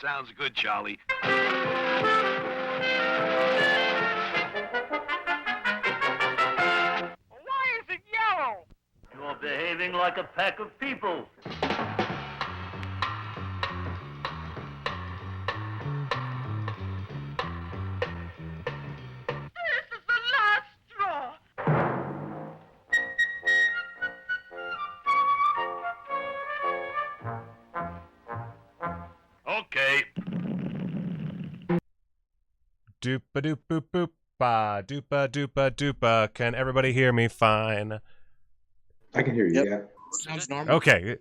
Sounds good, Charlie. Why is it yellow? You're behaving like a pack of people. This is the last straw. Okay. Doopa doop boop boop ba doopa doopa doopa. Can everybody hear me fine? I can hear you. Yep. Yeah. Sounds normal. Okay.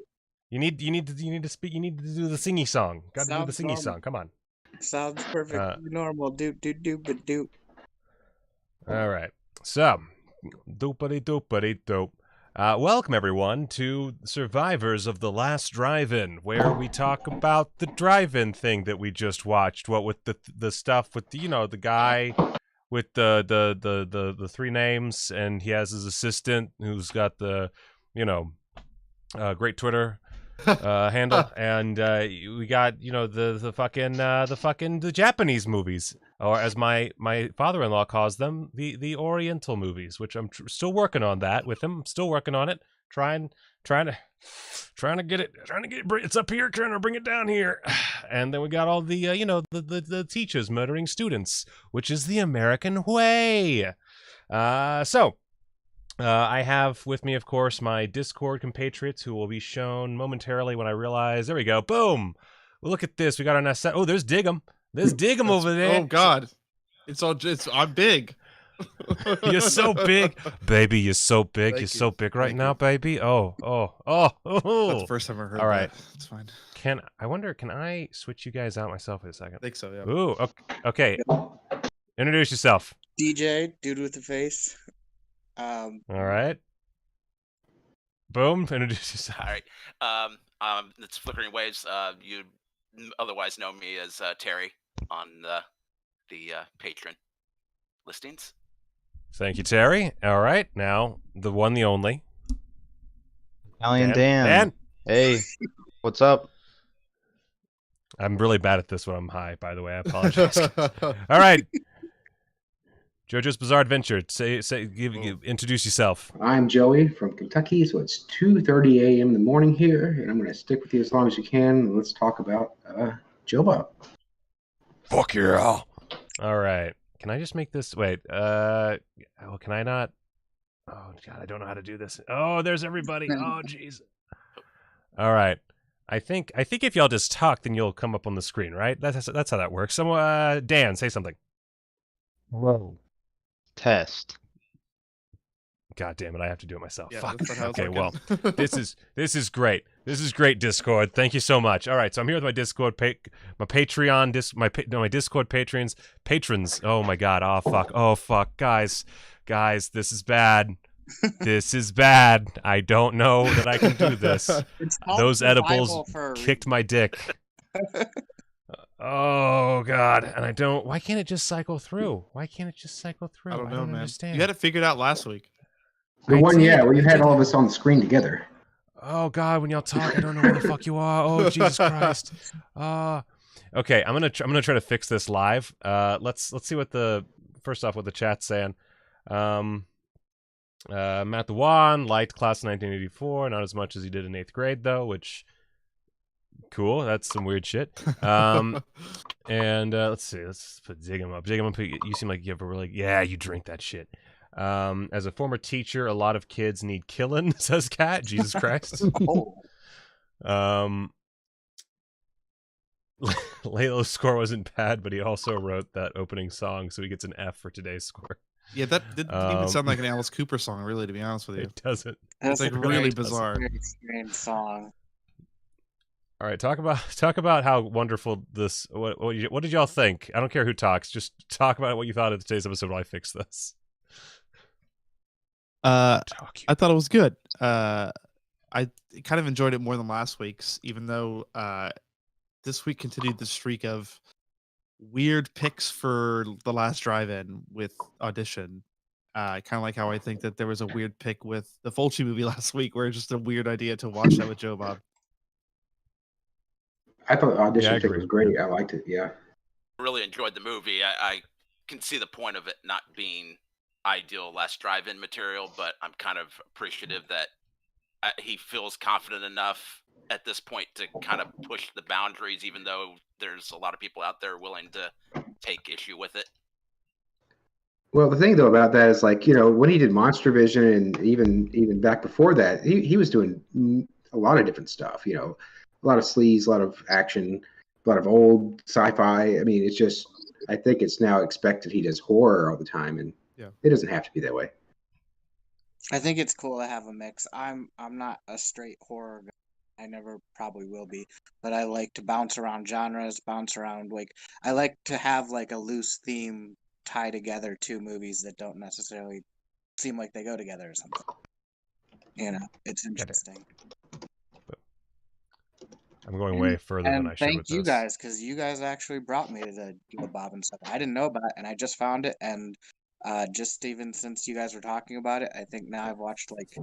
You need to speak. You need to do the singy song. Got to do the Sounds singy normal. song. Come on. Sounds perfectly normal. Doop doop doop but doop. All right. So, doopity doopity doop. Welcome everyone to Survivors of the Last Drive-In, where we talk about the drive-in thing that we just watched. What with the stuff with the, the guy with the three names, and he has his assistant who's got the great Twitter handle, and we got the fucking Japanese movies, or as my father-in-law calls them, the Oriental movies, which I'm still working on that with him. Still working on it, trying to get it, it's up here, trying to bring it down here. And then we got all the the teachers murdering students, which is the American way. I have with me, of course, my Discord compatriots, who will be shown momentarily when I realize. There we go. Boom. Well, look at this. We got our next set. Oh, there's Diggum. There's Diggum over there. Oh God, I'm big. You're so big, baby. You're so big. You're so big right now, baby. Oh. That's the first time I heard. All right. That. It's fine. Can I switch you guys out myself for a second? I think so. Yeah. Ooh. Okay. Introduce yourself. DJ, dude with the face. All right. Boom. Introduce yourself. All right. It's Flickering Waves. You otherwise know me as Terry on the patron listings. Thank you, Terry. All right. Now, the one, the only. Italian Dan. Hey, what's up? I'm really bad at this when I'm high, by the way. I apologize. All right. JoJo's Bizarre Adventure. Introduce yourself. I'm Joey from Kentucky, so it's 2:30 a.m. in the morning here, and I'm going to stick with you as long as you can. And let's talk about Joe Bob. Fuck yeah. All right. Can I just make this? Wait. Can I not? Oh God, I don't know how to do this. Oh, there's everybody. Oh, jeez. All right. I think if y'all just talk, then you'll come up on the screen, right? That's how that works. So, Dan, say something. Hello. Test. God damn it! I have to do it myself. Yeah, Fuck. that's how it's Okay, well, working. this is great. This is great, Discord. Thank you so much. All right, so I'm here with my Discord, my Discord patrons. Oh my God. Oh fuck, guys, this is bad. This is bad. I don't know that I can do this. Those edibles kicked my dick. Oh God, and I don't. Why can't it just cycle through? I don't know, man. understand. You had it figured out last week. The one, where you had all of us on the screen together. Oh God, when y'all talk, I don't know where the fuck you are. Oh Jesus Christ. Okay, I'm gonna try to fix this live. Let's see what first off what the chat's saying. Matt the Wan liked class of 1984, not as much as he did in 8th grade though, which cool. That's some weird shit. And let's see. Let's put Diggum up. You seem like you have a really you drink that shit. As a former teacher, a lot of kids need killing, says Kat. Jesus Christ. Lalo's score wasn't bad, but he also wrote that opening song, so he gets an F for today's score. Yeah, that didn't even sound like an Alice Cooper song, really, to be honest with you. It doesn't. It's like really bizarre. Very strange song. All right, talk about how wonderful this. What did y'all think? I don't care who talks. Just talk about what you thought of today's episode while I fix this. I thought it was good. I kind of enjoyed it more than last week's, even though this week continued the streak of weird picks for the last drive-in with Audition. Kind of like how I think that there was a weird pick with the Fulci movie last week, where it's just a weird idea to watch that with Joe Bob. I thought the audition Yeah, I thing agree. was great. I liked it. Yeah. Really enjoyed the movie. I can see the point of it not being ideal last drive-in material, but I'm kind of appreciative that he feels confident enough at this point to kind of push the boundaries, even though there's a lot of people out there willing to take issue with it. Well, the thing though about that is like, when he did Monster Vision and even back before that, he was doing a lot of different stuff, a lot of sleaze, a lot of action, a lot of old sci-fi. I mean, it's just, I think it's now expected he does horror all the time, and it doesn't have to be that way. I think it's cool to have a mix. I'm not a straight horror guy. I never probably will be, but I like to bounce around genres, bounce around, like I like to have like a loose theme tie together two movies that don't necessarily seem like they go together or something. It's interesting. I'm going way further than I should with thank you this. guys, because you guys actually brought me to the Bob and stuff. I didn't know about it, and I just found it, and just even since you guys were talking about it, I think now I've watched like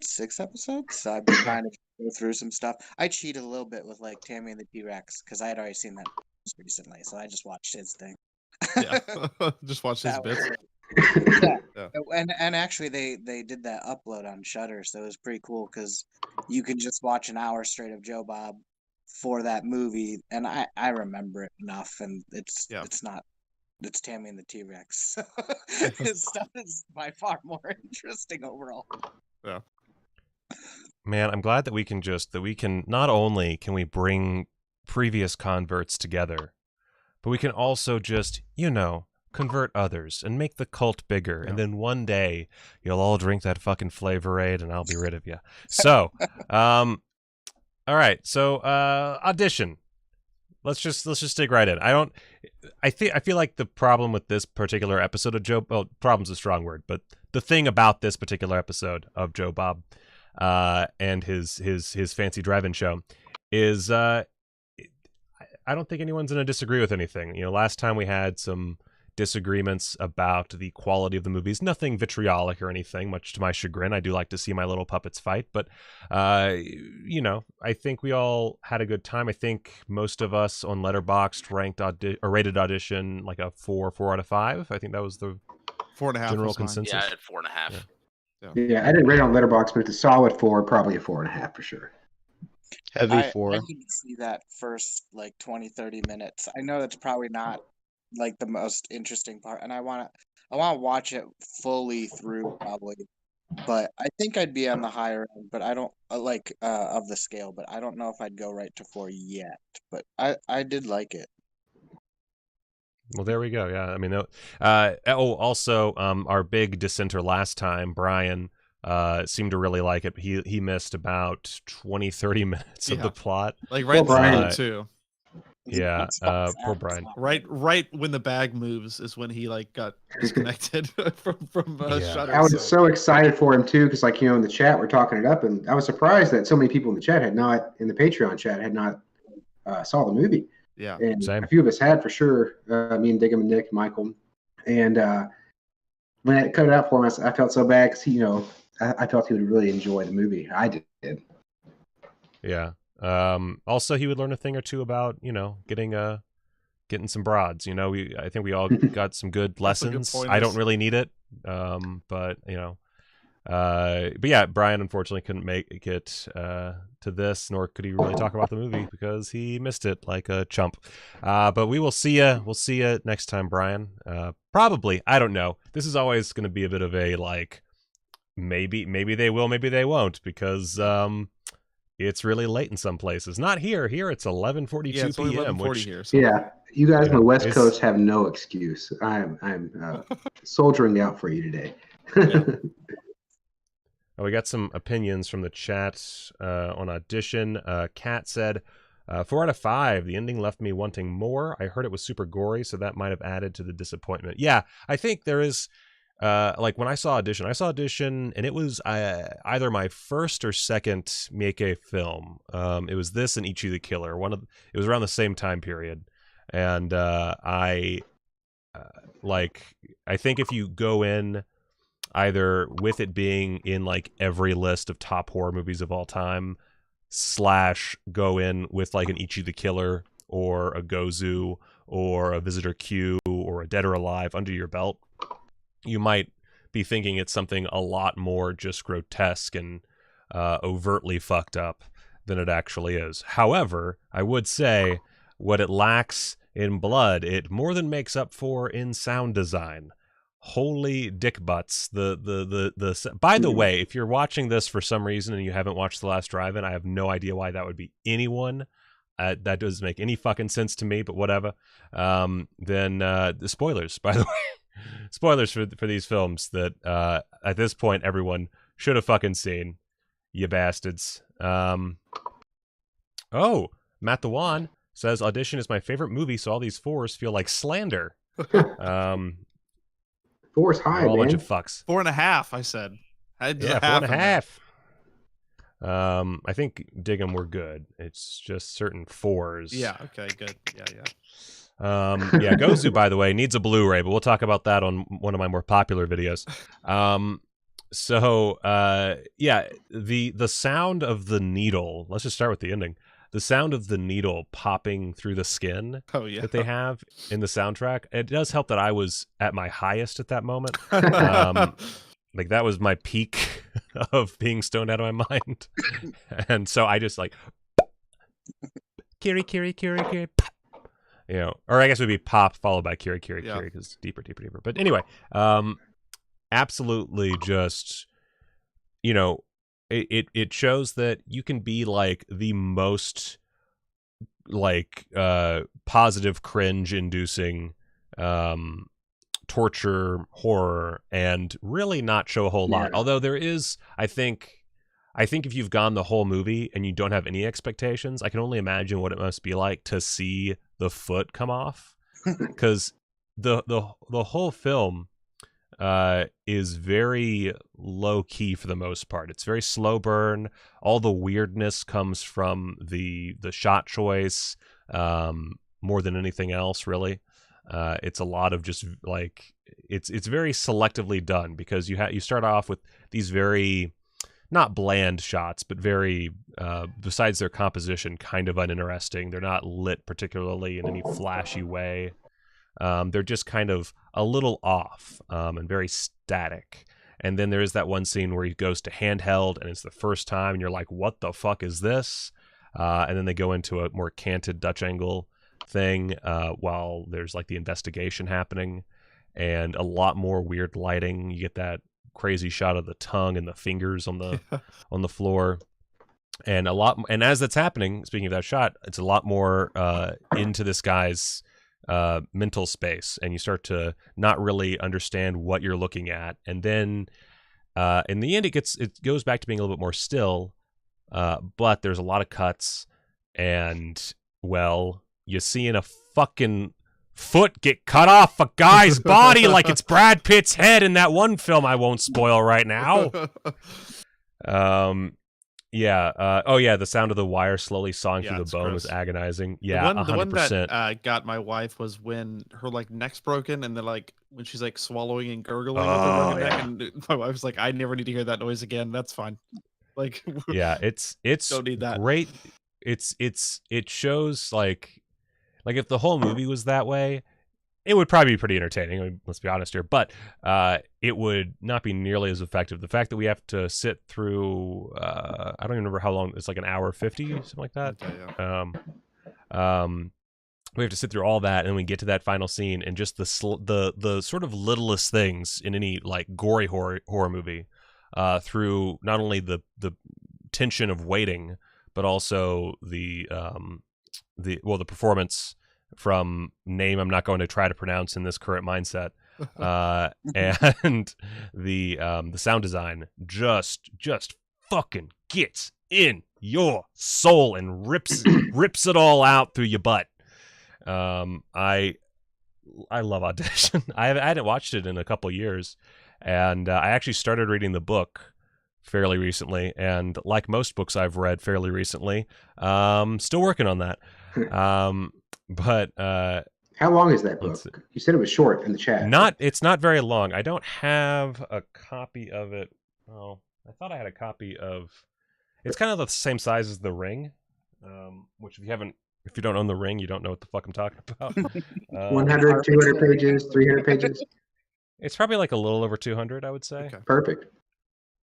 6 episodes. So I've been trying to go through some stuff. I cheated a little bit with like Tammy and the T-Rex because I had already seen that recently, so I just watched his thing. Yeah, just watch his bits. Yeah. And actually they did that upload on Shudder, so it was pretty cool because you can just watch an hour straight of Joe Bob for that movie, and I remember it enough, and it's Tammy and the T-Rex. So his stuff is by far more interesting overall. Yeah. Man, I'm glad that we can not only can we bring previous converts together, but we can also just, convert others and make the cult bigger. And then one day you'll all drink that fucking Flavorade and I'll be rid of you. So, all right. So, audition. Let's just dig right in. I feel like the problem with this particular episode of problem's a strong word, but the thing about this particular episode of Joe Bob, and his fancy drive-in show is, I don't think anyone's going to disagree with anything. Last time we had some disagreements about the quality of the movies. Nothing vitriolic or anything, much to my chagrin. I do like to see my little puppets fight, but I think we all had a good time. I think most of us on Letterboxd rated Audition like a 4 out of 5. I think that was the 4.5 general consensus. Yeah, I had 4.5. Yeah, I didn't rate it on Letterboxd, but it's a solid 4, probably a 4.5 for sure. Heavy 4. I need to see that first like 20-30 minutes. I know that's probably not like the most interesting part, and I want to watch it fully through probably, but I think I'd be on the higher end, but I don't of the scale, but I don't know if I'd go right to 4 yet, but I did like it. Well, there we go. Yeah, I mean, also, our big dissenter last time, Brian, seemed to really like it. He missed about 20-30 minutes of the plot. Like right Brian too. Yeah, poor Brian. Right when the bag moves is when he like got disconnected from Shudder. I was so excited for him too, because in the chat we're talking it up, and I was surprised that so many people in the chat in the Patreon chat had not saw the movie. Yeah, and same. A few of us had for sure. Me and Diggum and Nick, Michael, and when I cut it out for him, I felt so bad because I felt he would really enjoy the movie. I did. Yeah. Also, he would learn a thing or two about getting some broads. I think we all got some good lessons. I don't really need it, but yeah, Brian unfortunately couldn't make it to this, nor could he really talk about the movie because he missed it like a chump. But we will see ya. We'll see ya next time, Brian. Probably. I don't know. This is always going to be a bit of a like maybe they will, maybe they won't, because it's really late in some places. Not here. Here it's 11:42 p.m. Which here. So. Yeah, you guys on the West Coast have no excuse. I'm soldiering out for you today. We got some opinions from the chat on Audition. Kat said, 4 out of 5. The ending left me wanting more. I heard it was super gory, so that might have added to the disappointment. Yeah, I think there is. Like when I saw Audition, and it was either my first or second Miike film. It was this and Ichi the Killer. It was around the same time period, and I think if you go in either with it being in like every list of top horror movies of all time, / go in with like an Ichi the Killer or a Gozu or a Visitor Q or a Dead or Alive under your belt, you might be thinking it's something a lot more just grotesque and overtly fucked up than it actually is. However, I would say what it lacks in blood, it more than makes up for in sound design. Holy dick butts. By the way, if you're watching this for some reason and you haven't watched The Last Drive-In, I have no idea why that would be anyone. That doesn't make any fucking sense to me, but whatever. Then the spoilers, by the way. Spoilers for these films that at this point everyone should have fucking seen. You bastards. Oh, Matt the Wan says Audition is my favorite movie, so all these 4s feel like slander. 4's high, all a bunch man. of fucks. 4.5, I said. I did Yeah, a half 4.5. I think dig 'em were good. It's just certain 4s. Yeah, okay, good. Yeah. Yeah, Gozu, by the way, needs a Blu-ray, but we'll talk about that on one of my more popular videos. Yeah, the sound of the needle. Let's just start with the ending. The sound of the needle popping through the skin that they have in the soundtrack. It does help that I was at my highest at that moment. Like that was my peak of being stoned out of my mind. And so I just like Kiri, pop. You know, or I guess it would be pop followed by Kiri, because deeper. But anyway, absolutely just, you know, it shows that you can be like the most like positive cringe inducing torture horror and really not show a whole lot. Although there is, I think if you've gone the whole movie and you don't have any expectations, I can only imagine what it must be like to see the foot come off, because the whole film is very low key for the most part. It's very slow burn. All the weirdness comes from the shot choice more than anything else, really. It's a lot of just like it's very selectively done, because you start off with these very not bland shots, but very besides their composition, kind of uninteresting. They're not lit particularly in any flashy way. They're just kind of a little off and very static. And then there is that one scene where he goes to handheld and it's the first time and you're like, what the fuck is this? And then they go into a more canted Dutch angle thing while there's like the investigation happening and a lot more weird lighting. You get that crazy shot of the tongue and the fingers on the on the floor. And as that's happening, speaking of that shot, it's a lot more into this guy's mental space, and you start to not really understand what you're looking at. And then in the end it goes back to being a little bit more still, but there's a lot of cuts, and well, you're seeing a fucking foot get cut off a guy's body like it's Brad Pitt's head in that one film I won't spoil right now. The sound of the wire slowly sawing through the bone was agonizing. Yeah, 100%. The one that got my wife was when her like neck's broken, and then like when she's like swallowing and gurgling with her broken neck, and my wife's like, I never need to hear that noise again. That's fine. Like, yeah, it's don't need that. Great. It shows like if the whole movie was that way, it would probably be pretty entertaining. I mean, let's be honest here, but it would not be nearly as effective. The fact that we have to sit through, I don't even remember how long. It's like an hour 50, something like that. Okay, yeah. We have to sit through all that, and we get to that final scene, and just the sort of littlest things in any like gory horror movie, through not only the tension of waiting, but also the performance from name I'm not going to try to pronounce in this current mindset, and the sound design just fucking gets in your soul and rips it all out through your butt. I love Audition. I hadn't watched it in a couple years, and I actually started reading the book fairly recently, and like most books I've read fairly recently, still working on that. But how long is that book? You said it was short in the chat. It's not very long. I don't have a copy of it. Oh, I thought I had a copy of It's kind of the same size as The Ring, which if you don't own The Ring, you don't know what the fuck I'm talking about. 100, 200 pages, 300 pages. It's probably like a little over 200, I would say. Okay. Perfect.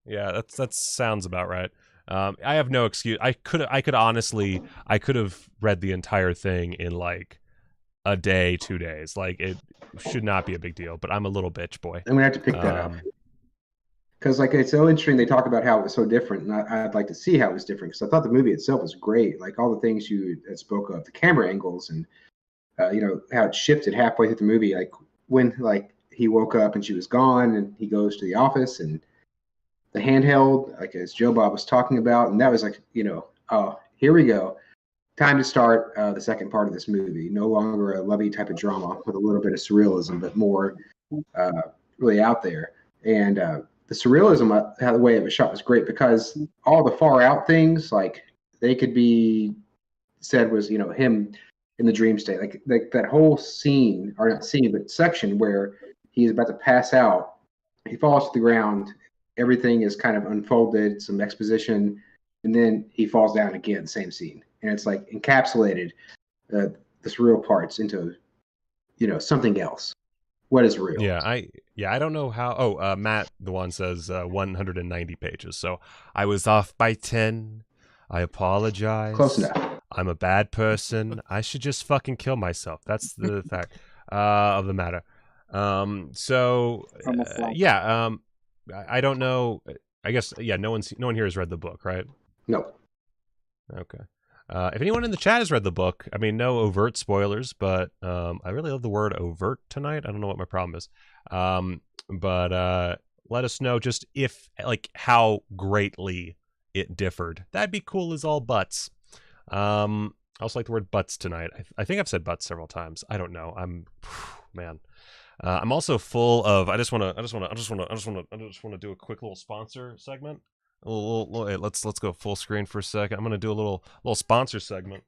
Yeah, that sounds about right. I have no excuse. I could have read the entire thing in like a day, 2 days. Like, it should not be a big deal, but I'm a little bitch boy. I'm gonna have to pick that up because like it's so interesting. They talk about how it was so different, and I'd like to see how it was different because I thought the movie itself was great. Like all the things you spoke of, the camera angles, and how it shifted halfway through the movie. Like when like he woke up and she was gone, and he goes to the office and the handheld, like as Joe Bob was talking about, and that was like, oh, here we go. Time to start the second part of this movie. No longer a lovey type of drama with a little bit of surrealism, but more really out there. And the surrealism, how the way it was shot was great because all the far out things, like they could be said was, him in the dream state. Like that whole scene, or not scene, but section where he's about to pass out. He falls to the ground. Everything is kind of unfolded, some exposition, and then he falls down again, same scene. And it's like encapsulated the surreal parts into, something else. What is real? Yeah, I don't know how. Oh, Matt, the one says 190 pages. So I was off by 10. I apologize. Close enough. I'm a bad person. I should just fucking kill myself. That's the fact of the matter. I don't know. I guess no one here has read the book, right? No. Okay. If anyone in the chat has read the book, I mean, no overt spoilers, but I really love the word overt tonight. I don't know what my problem is. But let us know just how greatly it differed. That'd be cool as all butts. I also like the word butts tonight. I think I've said butts several times. I don't know. Man. I'm also full of. I just want to do a quick little sponsor segment. Let's go full screen for a second. I'm gonna do a little sponsor segment.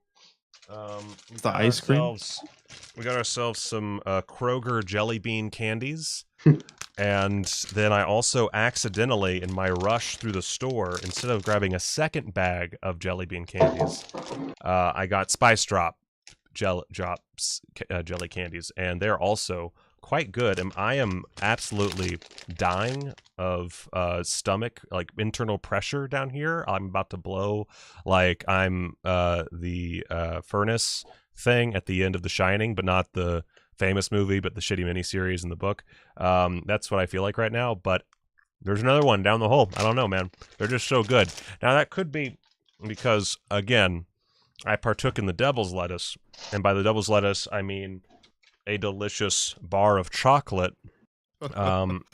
The ice cream. We got ourselves some Kroger jelly bean candies, and then I also accidentally, in my rush through the store, instead of grabbing a second bag of jelly bean candies, I got Spice Drops jelly candies, and they're also quite good, and I am absolutely dying of stomach, like internal pressure down here. I'm about to blow, like I'm the furnace thing at the end of The Shining, but not the famous movie, but the shitty miniseries in the book. That's what I feel like right now, but there's another one down the hole. I don't know, man. They're just so good. Now, that could be because, again, I partook in the devil's lettuce, and by the devil's lettuce, I mean a delicious bar of chocolate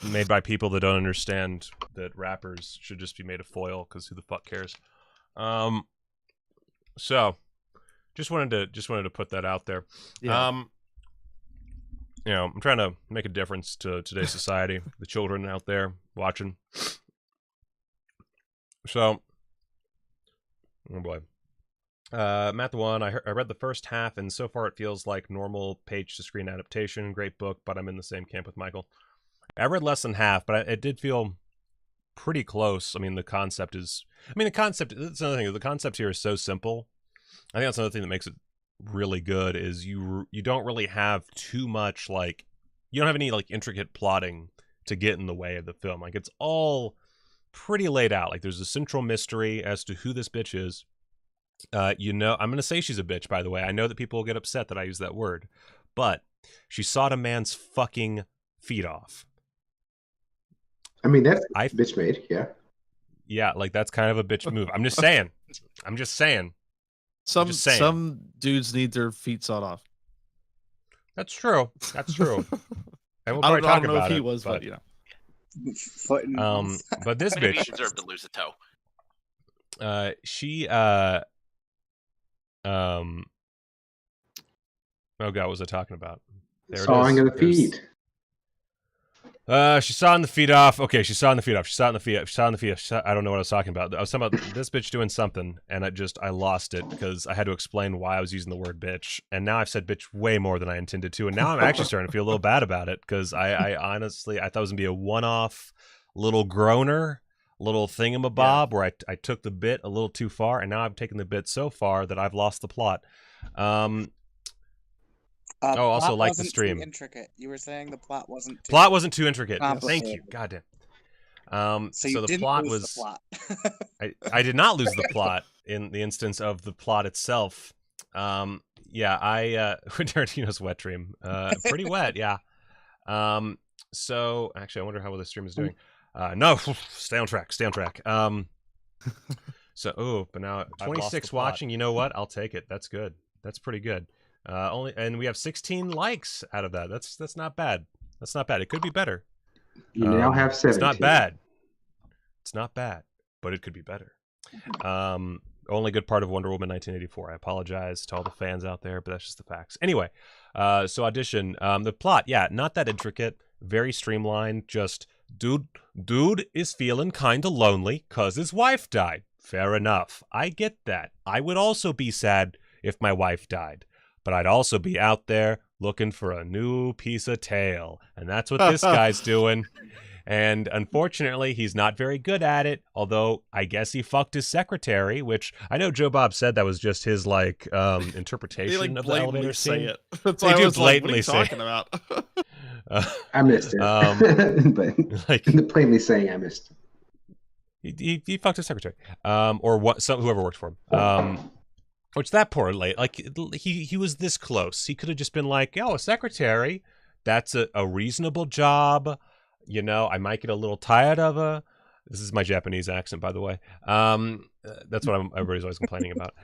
made by people that don't understand that wrappers should just be made of foil, because who the fuck cares? So just wanted to put that out there. Yeah. I'm trying to make a difference to today's society, the children out there watching. So, oh boy. Matt the One, I read the first half, and so far it feels like normal page-to-screen adaptation. Great book, but I'm in the same camp with Michael. I read less than half, but it did feel pretty close. I mean, the concept, that's another thing. The concept here is so simple. I think that's another thing that makes it really good, is you don't really have too much, like, you don't have any, like, intricate plotting to get in the way of the film. Like, it's all pretty laid out. Like, there's a central mystery as to who this bitch is. I'm going to say she's a bitch, by the way. I know that people will get upset that I use that word. But she sawed a man's fucking feet off. I mean, that's bitch made, yeah. Yeah, like, that's kind of a bitch move. I'm just saying. Some dudes need their feet sawed off. That's true. And we'll I probably talk don't know about if he it, was, but but this Maybe bitch he deserved to lose a toe. She oh god, what was I talking about? Sawing of the feet. She sawing the feet off. Okay, she's sawing the feet off. I don't know what I was talking about. I was talking about this bitch doing something, and I lost it because I had to explain why I was using the word bitch, and now I've said bitch way more than I intended to, and now I'm actually starting to feel a little bad about it, because I honestly, I thought it was gonna be a one-off little groaner, little thingamabob where I took the bit a little too far, and now I've taken the bit so far that I've lost the plot. Also like the stream. Too intricate. You were saying the plot wasn't too Plot wasn't too intricate. complicated. Thank you. Goddamn. So the plot was. The plot. I did not lose the plot in the instance of the plot itself. Tarantino's wet dream. Pretty wet, yeah. So actually, I wonder how well the stream is doing. No, stay on track. But now 26 watching. You know what? I'll take it. That's good. That's pretty good. And we have 16 likes out of that. That's not bad. That's not bad. It could be better. You now have 17. It's not bad. It's not bad, but it could be better. Only good part of Wonder Woman 1984. I apologize to all the fans out there, but that's just the facts. Anyway, so Audition. The plot, not that intricate. Very streamlined. Just dude is feeling kind of lonely because his wife died. Fair enough. I get that. I would also be sad if my wife died. But I'd also be out there looking for a new piece of tail. And that's what this guy's doing. And unfortunately, he's not very good at it. Although, I guess he fucked his secretary, which I know Joe Bob said that was just his, interpretation of the elevator scene. It. That's they why do I was blatantly like, what are you talking about? I missed it. But plainly saying I missed it. He fucked his secretary. Or whoever worked for him. Which that poor late, he was this close. He could have just been like, a secretary, that's a reasonable job. I might get a little tired of her. This is my Japanese accent, by the way. That's what everybody's always complaining about.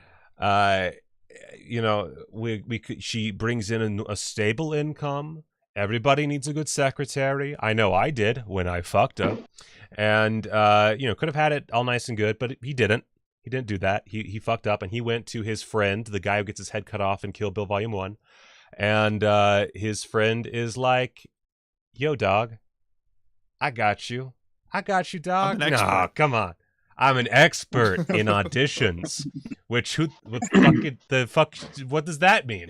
She brings in a stable income. Everybody needs a good secretary. I know I did when I fucked her. And, could have had it all nice and good, but he didn't. He didn't do that. He fucked up, and he went to his friend, the guy who gets his head cut off in Kill Bill Volume 1. And his friend is like, yo, dog, I got you. I got you, dog. No, come on. I'm an expert in auditions. What does that mean?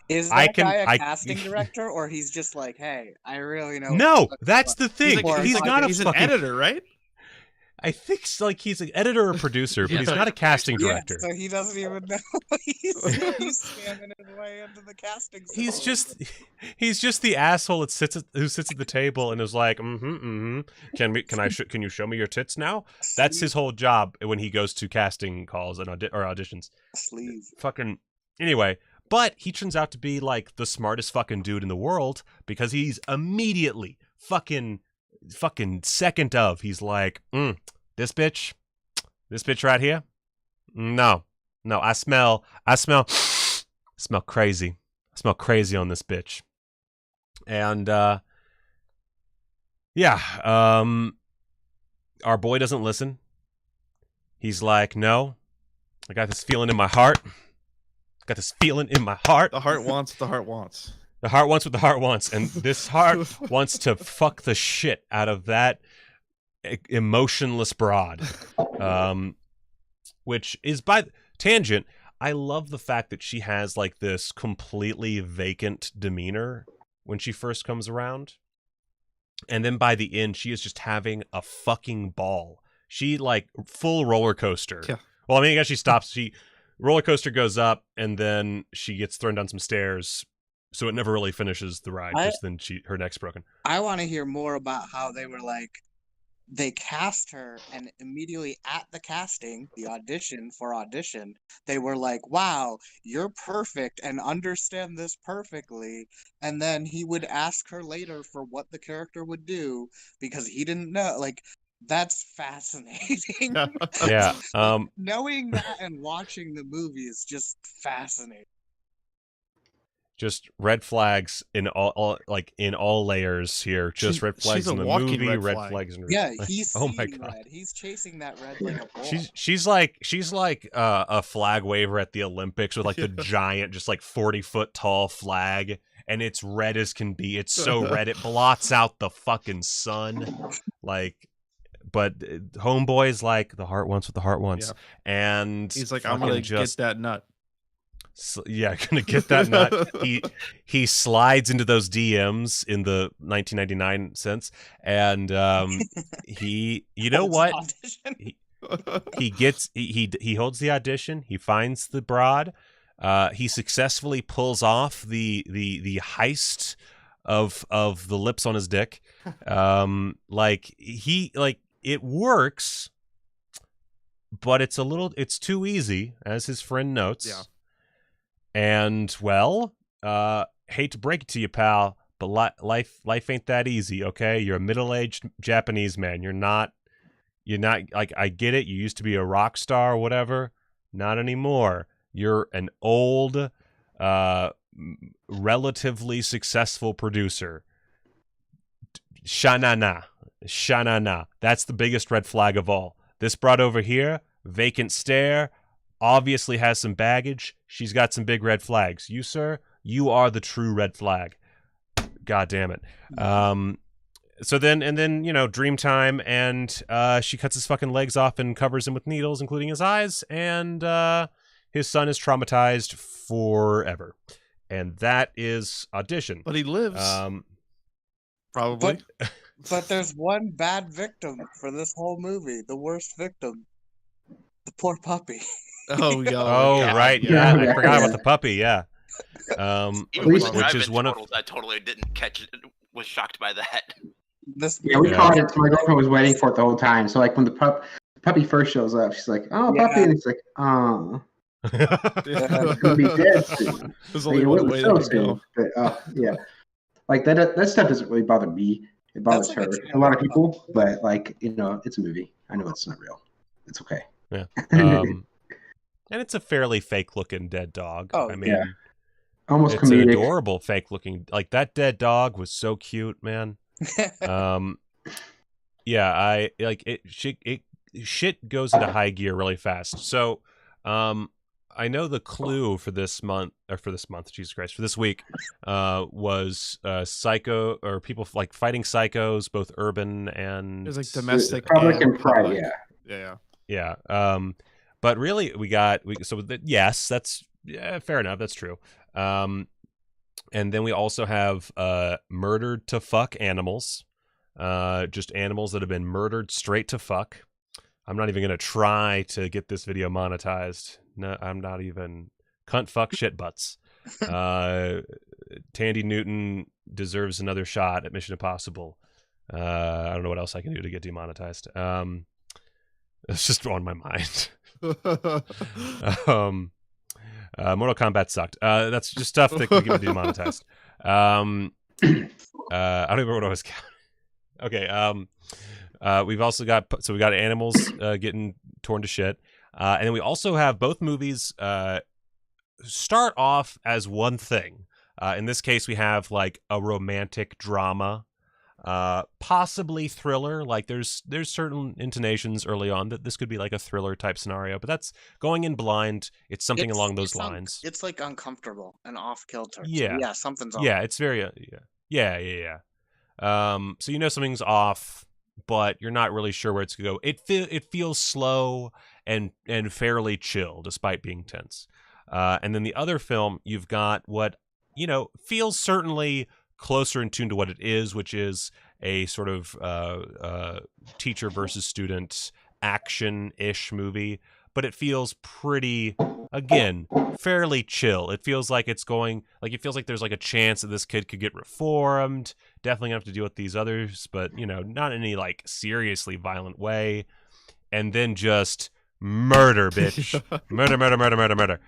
Is that guy a casting director, or he's just like, hey, I really know. No, that's the thing. He's an editor, right? I think he's an editor or producer, but he's not a casting director. So he doesn't even know he's scamming his way into the casting. He's just the asshole who sits at the table and is like, Can you show me your tits now? That's his whole job when he goes to casting calls and auditions. Fucking anyway. But he turns out to be like the smartest fucking dude in the world because he's immediately fucking second of. He's like, this bitch right here. No, I smell crazy. I smell crazy on this bitch. And our boy doesn't listen. He's like, no, I got this feeling in my heart. The heart wants what the heart wants. The heart wants what the heart wants, and this heart wants to fuck the shit out of that emotionless broad. Which is by tangent. I love the fact that she has like this completely vacant demeanor when she first comes around. And then by the end, she is just having a fucking ball. She like full roller coaster. Yeah. Well, I mean, I guess she stops. Roller coaster goes up, and then she gets thrown down some stairs. So it never really finishes the ride. Just then her neck's broken. I want to hear more about how they were like, they cast her, and immediately at the casting, the audition, they were like, wow, you're perfect and understand this perfectly. And then he would ask her later for what the character would do because he didn't know. Like, that's fascinating. Yeah. Knowing that and watching the movie is just fascinating. Just red flags in all layers here. Just red flags in the movie, red flags in he's oh my god, red. He's chasing that red like a bull. She's like a flag waver at the Olympics with like the giant, just like 40-foot tall flag, and it's red as can be. It's so red it blots out the fucking sun. Like, but homeboy's like, the heart wants what the heart wants, and he's like, I'm gonna get that nut. Yeah, gonna get that nut. He slides into those DMs in the 1999 sense, and you know what? He holds the audition. He finds the broad. He successfully pulls off the heist of the lips on his dick. It works, but it's too easy, as his friend notes. Yeah. And well, hate to break it to you, pal, but life ain't that easy. Okay, you're a middle-aged Japanese man. You're not like, I get it. You used to be a rock star or whatever. Not anymore. You're an old, relatively successful producer. Sha-na-na. Sha-na-na. That's the biggest red flag of all. This broad over here, vacant stare, obviously has some baggage. She's got some big red flags. You, sir, you are the true red flag. God damn it. So then, you know, dream time, and she cuts his fucking legs off and covers him with needles, including his eyes, and his son is traumatized forever. And that is Audition. But he lives. Probably. But there's one bad victim for this whole movie. The worst victim. The poor puppy. Oh, yeah. Oh, God, right. Yeah. Yeah, I forgot about the puppy, yeah. Even least- with which is drive-in one of... totals, I totally didn't catch it. Was shocked by that. Yeah, we Yeah. caught it. So my girlfriend was waiting for it the whole time. So like when the puppy first shows up, she's like, "Oh, Yeah. puppy," and it's like, "Oh, it's gonna be dead soon." There's Like, only it one wasn't way so to go. soon, but yeah, like that stuff doesn't really bother me. It bothers That's like her, a and a lot of people. But like, you know, it's a movie. I know it's not real. It's okay. Yeah. And it's a fairly fake-looking dead dog. Oh, I mean, yeah. Almost it's an comedic. adorable fake-looking... Like, that dead dog was so cute, man. Yeah, I like it. Shit goes into high gear really fast. So, I know the clue for this month, Jesus Christ, for this week, was psycho, or people like fighting psychos, both urban and There's like domestic. Public and public. private. Yeah. yeah. But really, yes, that's fair enough. That's true. And then we also have murdered to fuck animals. Just animals that have been murdered straight to fuck. I'm not even going to try to get this video monetized. No, I'm not even. Cunt fuck shit butts. Tandy Newton deserves another shot at Mission Impossible. I don't know what else I can do to get demonetized. It's just on my mind. Mortal Kombat sucked. That's just stuff that could get me demonetized. I don't remember what I was counting. Okay. We've also got we got animals getting torn to shit, and then we also have both movies start off as one thing. In this case, we have like a romantic drama, possibly thriller. Like there's certain intonations early on that this could be like a thriller type scenario, but that's going in blind. It's something along those lines. It's like uncomfortable and off kilter. Yeah. So yeah, something's off. Yeah, it's very yeah. So you know something's off, but you're not really sure where it's going to go. It feels slow and fairly chill despite being tense. And then the other film, you've got what, you know, feels certainly closer in tune to what it is, which is a sort of teacher versus student action-ish movie, but it feels pretty, again, fairly chill. It feels like there's like a chance that this kid could get reformed. Definitely gonna have to deal with these others, but you know, not in any like seriously violent way. And then just murder, bitch. murder.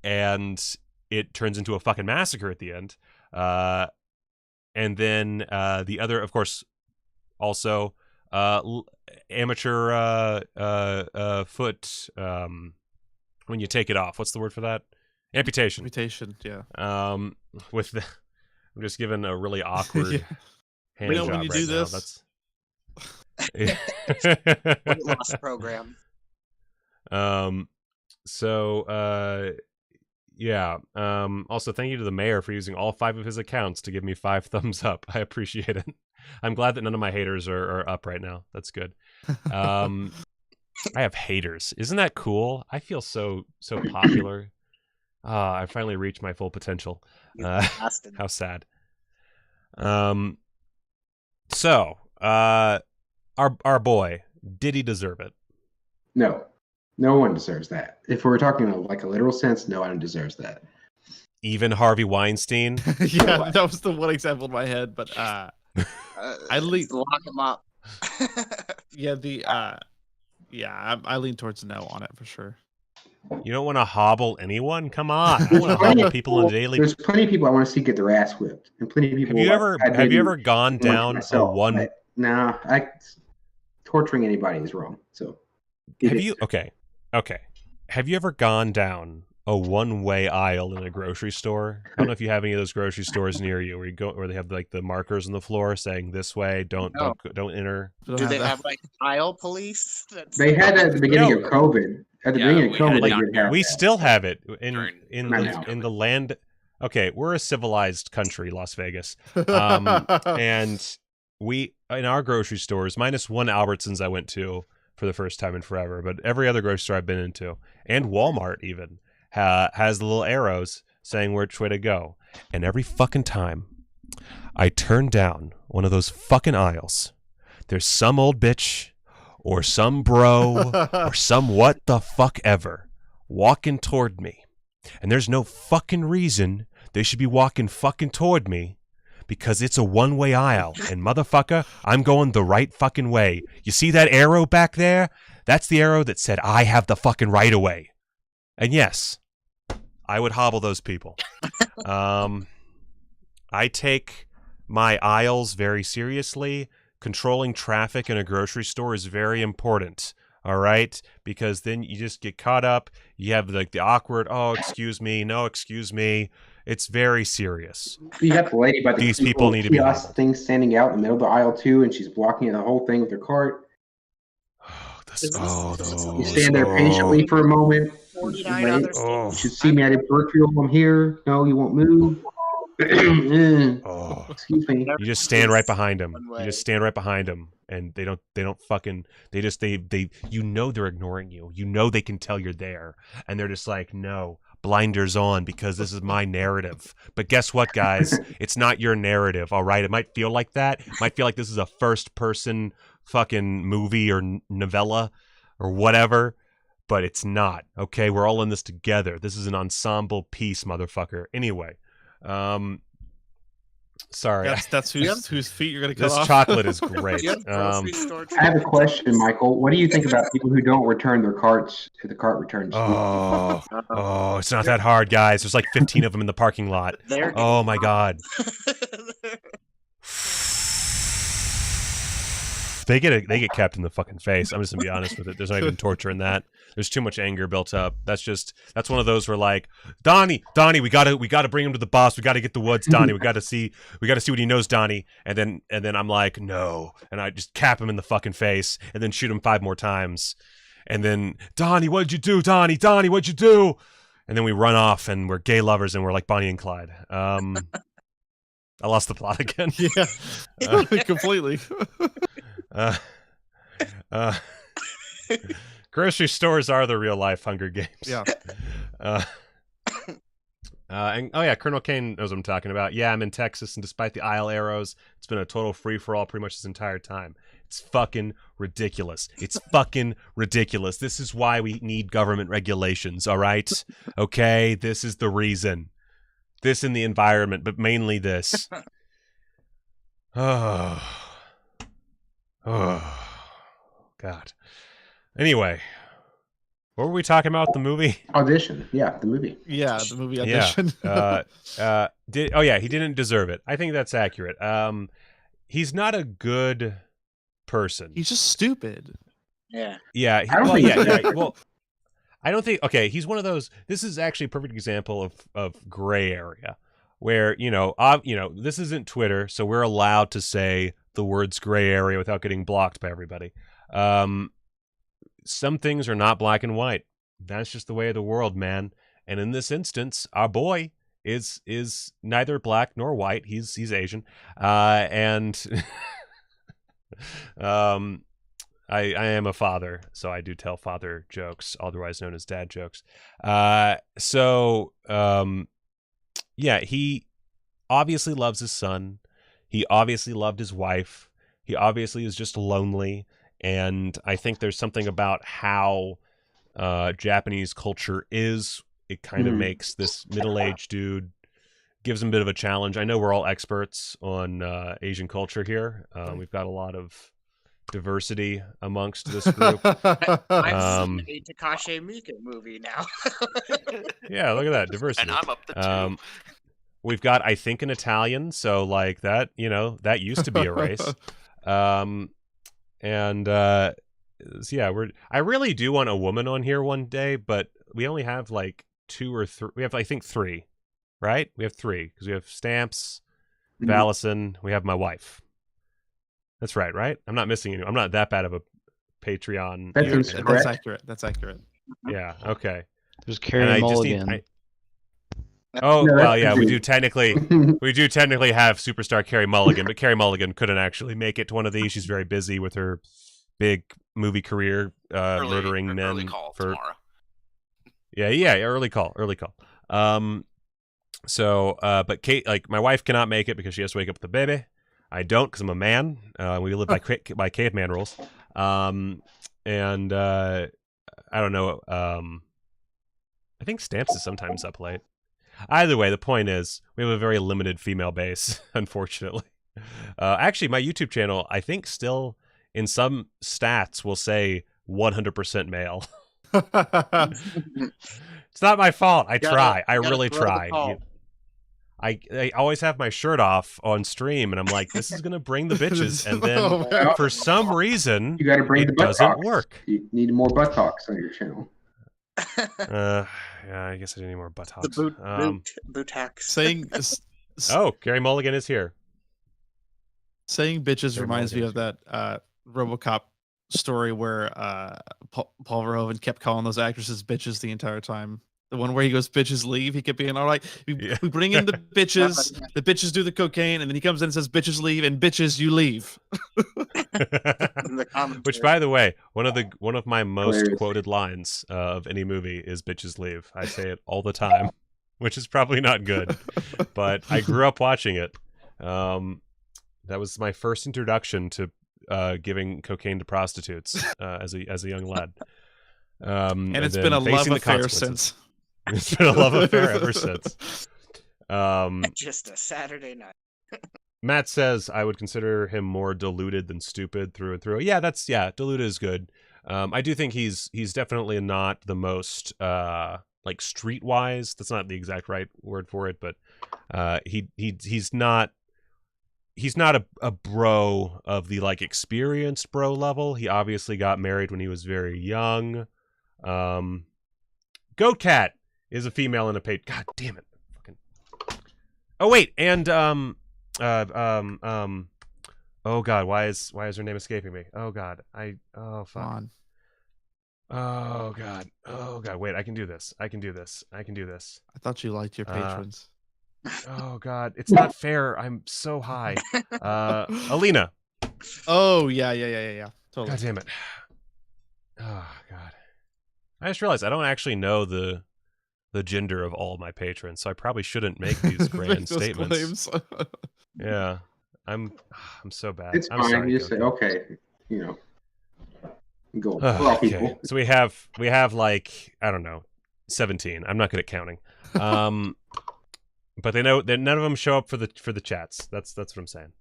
And it turns into a fucking massacre at the end. And then the other, of course, also amateur foot when you take it off. What's the word for that? Amputation. Amputation, yeah. I'm just giving a really awkward hand You know, job when you right do now. this. Weight loss program. Yeah. Also, thank you to the mayor for using all 5 of his accounts to give me 5 thumbs up. I appreciate it. I'm glad that none of my haters are up right now. That's good. I have haters. Isn't that cool? I feel so popular. I finally reached my full potential. You bastard. How sad. So, our boy, did he deserve it? No. No one deserves that. If we're talking like a literal sense, no one deserves that. Even Harvey Weinstein? Yeah, that was the one example in my head, but I lean Lock him up. I lean towards no on it for sure. You don't want to hobble anyone? Come on. I want to hobble people on a daily. There's plenty of people I want to see get their ass whipped, and plenty of people. Have you ever gone down a one? No, torturing anybody is wrong. So, have you? Okay. Have you ever gone down a one-way aisle in a grocery store? I don't know if you have any of those grocery stores near you where they have like the markers on the floor saying this way, don't enter. Do they have like aisle police? They had that at the beginning of COVID. At the beginning of COVID, we still have it in the land. Okay, we're a civilized country, Las Vegas, and we in our grocery stores, minus one Albertsons I went to for the first time in forever, but every other grocery store I've been into, and Walmart even, has the little arrows saying which way to go. And every fucking time I turn down one of those fucking aisles, there's some old bitch or some bro or some what the fuck ever walking toward me. And there's no fucking reason they should be walking fucking toward me, because it's a one-way aisle. And motherfucker, I'm going the right fucking way. You see that arrow back there? That's the arrow that said I have the fucking right of way. And yes, I would hobble those people. I take my aisles very seriously. Controlling traffic in a grocery store is very important. All right? Because then you just get caught up. You have like the awkward, oh, excuse me, no, excuse me. It's very serious. You have the lady by these people need to be kiosk thing standing out in the middle of the aisle too, and she's blocking the whole thing with her cart. You stand there patiently for a moment. You should see me at a peripheral. I'm here. No, you won't move. Excuse me. You just stand right behind him. And they don't fucking, you know they're ignoring you. You know they can tell you're there. And they're just like, no, blinders on, because this is my narrative. But guess what, guys? It's not your narrative, all right? It might feel like that. It might feel like this is a first-person fucking movie or novella or whatever, but it's not, okay? We're all in this together. This is an ensemble piece, motherfucker. Anyway, sorry. That's whose feet you're gonna cut off. This chocolate is great. I have a question, Michael. What do you think about people who don't return their carts to the cart returns? Oh, it's not that hard, guys. There's like 15 of them in the parking lot. Oh my god. They get kept in the fucking face. I'm just gonna be honest with it. There's not even torture in that. There's too much anger built up. That's one of those where like, Donnie, we gotta bring him to the boss. We gotta get the woods, Donnie. We gotta see what he knows, Donnie. And then I'm like, no, and I just cap him in the fucking face, and then shoot him 5 more times, and then Donnie, what'd you do, Donnie, what'd you do? And then we run off, and we're gay lovers, and we're like Bonnie and Clyde. I lost the plot again. Yeah, completely. Grocery stores are the real life Hunger Games. Yeah. And oh yeah, Colonel Kane knows what I'm talking about. Yeah, I'm in Texas, and despite the aisle arrows, it's been a total free for all pretty much this entire time. It's fucking ridiculous. It's fucking ridiculous. This is why we need government regulations. All right, okay. This is the reason. This and the environment, but mainly this. Oh, God. Anyway, what were we talking about? The movie? Audition. Yeah, the movie. Yeah, the movie Audition. Yeah. He didn't deserve it. I think that's accurate. He's not a good person. He's just stupid. Yeah. Yeah. Well, I don't think. Okay, he's one of those. This is actually a perfect example of gray area, where this isn't Twitter, so we're allowed to say the words gray area without getting blocked by everybody. Some things are not black and white. That's just the way of the world, man. And in this instance, our boy is neither black nor white. He's Asian, and I am a father, so I do tell father jokes, otherwise known as dad jokes. Yeah, he obviously loves his son. He obviously loved his wife. He obviously is just lonely. And I think there's something about how Japanese culture is. It kind of makes this middle-aged dude, gives him a bit of a challenge. I know we're all experts on Asian culture here. We've got a lot of diversity amongst this group. I've seen a Takashi Miike movie now. Yeah, look at that diversity. And I'm up to 2. We've got, I think, an Italian, so like that, that used to be a race. So yeah, I really do want a woman on here one day, but we only have like 2 or 3. We have, I think, 3, right? We have 3 because we have Stamps, Valison, we have my wife. That's right? I'm not missing anyone. I'm not that bad of a Patreon. That's accurate. Yeah. Okay. There's Carey Mulligan. Well, yeah, we do technically have superstar Carey Mulligan, but Carey Mulligan couldn't actually make it to one of these. She's very busy with her big movie career, murdering men early call tomorrow. Yeah, early call. But Kate, like my wife cannot make it because she has to wake up with the baby. I don't because I'm a man. We live by caveman rules. I don't know. I think Stamps is sometimes up late. Either way, the point is we have a very limited female base, unfortunately. Actually, my YouTube channel, I think still in some stats will say 100% male. It's not my fault. I try. I really try. I always have my shirt off on stream, and I'm like, this is going to bring the bitches. And then for some reason, you got to bring the butt doesn't talks. work. You need more butt talks on your channel. Yeah, I guess I do need more butt talks. The boot hacks. Saying Carey Mulligan is here. Saying bitches reminds me of that RoboCop story where Paul Verhoeven kept calling those actresses bitches the entire time. The one where he goes, bitches leave. He kept being all right. We bring in the bitches. The bitches do the cocaine, and then he comes in and says, bitches leave, and bitches you leave. Which, by the way, one of my most quoted lines of any movie is "bitches leave." I say it all the time, which is probably not good, but I grew up watching it. That was my first introduction to giving cocaine to prostitutes as a young lad. And it's been a love affair since. It's been a love affair ever since. Just a Saturday night. Matt says I would consider him more deluded than stupid through and through. Yeah, deluded is good. I do think he's definitely not the most like streetwise. That's not the exact right word for it, but he's not a bro of the like experienced bro level. He obviously got married when he was very young. Goat Cat is a female in a page. God damn it! Fucking. Oh wait, and oh god, why is her name escaping me? Oh god, fuck. On. Oh god, wait, I can do this. I thought you liked your patrons. Oh god, it's not fair. I'm so high. Alina. Oh yeah. Totally. God damn it. Oh god. I just realized I don't actually know the gender of all my patrons, so I probably shouldn't make these grand statements. Yeah, I'm so bad. It's I'm fine. sorry, You just say okay. Go. Okay. So we have like I don't know, 17. I'm not good at counting. But they know that none of them show up for the chats. That's what I'm saying.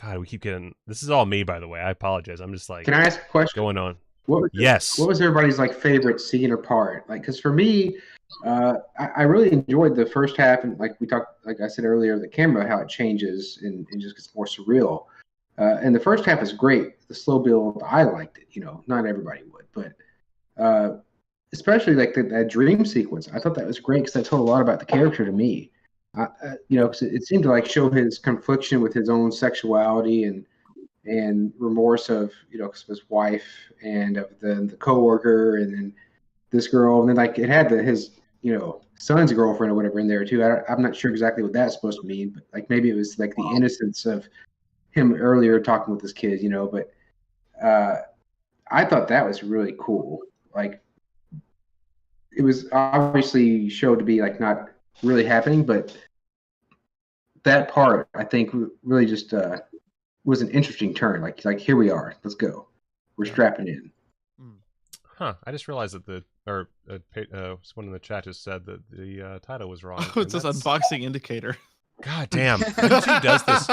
God, we keep getting. This is all me, by the way. I apologize. I'm just like. Can I ask a question? Going on. Yes. What was everybody's like favorite scene or part? Like, because for me, I really enjoyed the first half, and like we talked, like I said earlier, the camera how it changes and just gets more surreal. And the first half is great. The slow build, I liked it. Not everybody would, but especially like that dream sequence. I thought that was great because that told a lot about the character to me. Because it seemed to like show his confliction with his own sexuality and remorse of of his wife and of the coworker and then this girl, and then like it had his son's girlfriend or whatever in there too. I'm not sure exactly what that's supposed to mean, but like maybe it was like the innocence of him earlier talking with his kids, but I thought that was really cool. Like, it was obviously showed to be like not really happening, but that part I think really just was an interesting turn. Like here we are, let's go, we're strapping in. Huh? I just realized that someone in the chat just said that the title was wrong. Oh, it says unboxing indicator. God damn! YouTube does this.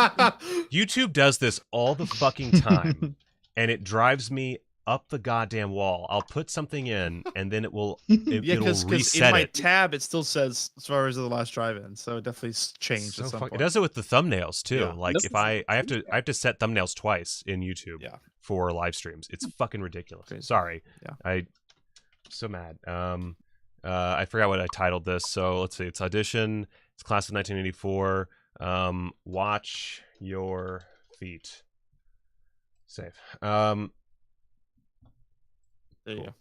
YouTube does this all the fucking time, and it drives me up the goddamn wall. I'll put something in, and then it'll reset in my it. tab it still says as far as the last drive-in, so it definitely changed So at some point. It does it with the thumbnails too. Yeah. Like if I have to set thumbnails twice in YouTube for live streams. It's fucking ridiculous. Crazy. Sorry. Yeah. I'm so mad. I forgot what I titled this. So let's see. It's Audition. It's class of 1984. Watch your feet. Save. There you go.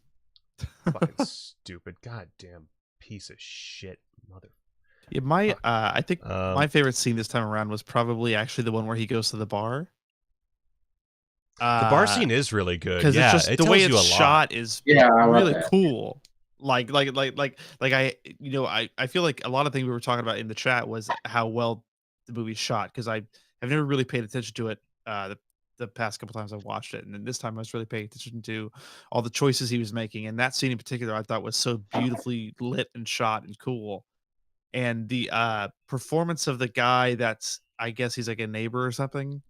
Fucking stupid. Goddamn piece of shit, mother. Yeah, I think my favorite scene this time around was probably actually the one where he goes to the bar. The bar scene is really good. Because yeah, it's just the way it's shot is really cool. Like I feel like a lot of things we were talking about in the chat was how well the movie's shot, because I've never really paid attention to it the past couple times I've watched it, and then this time I was really paying attention to all the choices he was making, and that scene in particular I thought was so beautifully lit and shot and cool. And the performance of the guy that's, I guess he's like a neighbor or something,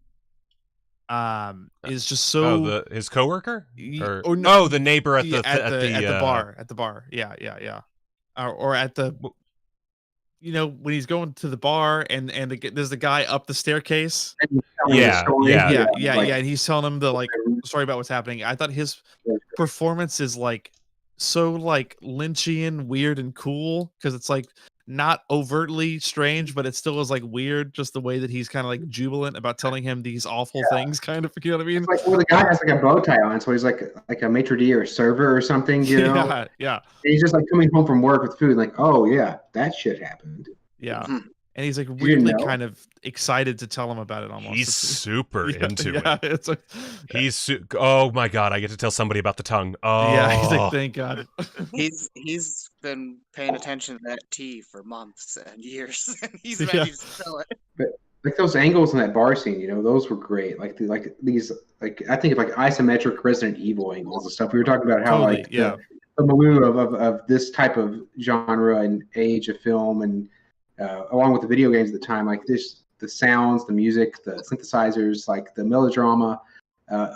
is just so his coworker the neighbor at the bar. Yeah. Or at the, when he's going to the bar and there's the guy up the staircase. Yeah. And he's telling him the story about what's happening. I thought his performance is so Lynchian, weird and cool, because it's not overtly strange, but it still is weird, just the way that he's kind of jubilant about telling him these awful things, kind of, you know what I mean? It's the guy has a bow tie on, so he's like a maitre d' or a server or something, Yeah. And he's just coming home from work with food, oh yeah, that shit happened. Yeah. And he's weirdly kind of excited to tell him about it almost. He's super into it. It's oh my god, I get to tell somebody about the tongue. Oh yeah, he's thank God. He's been paying attention to that tea for months and years, and he's ready to sell it. But those angles in that bar scene, those were great. These I think of isometric Resident Evil angles and stuff. We were talking about how the milieu of this type of genre and age of film, and along with the video games at the time, the sounds, the music, the synthesizers, the melodrama,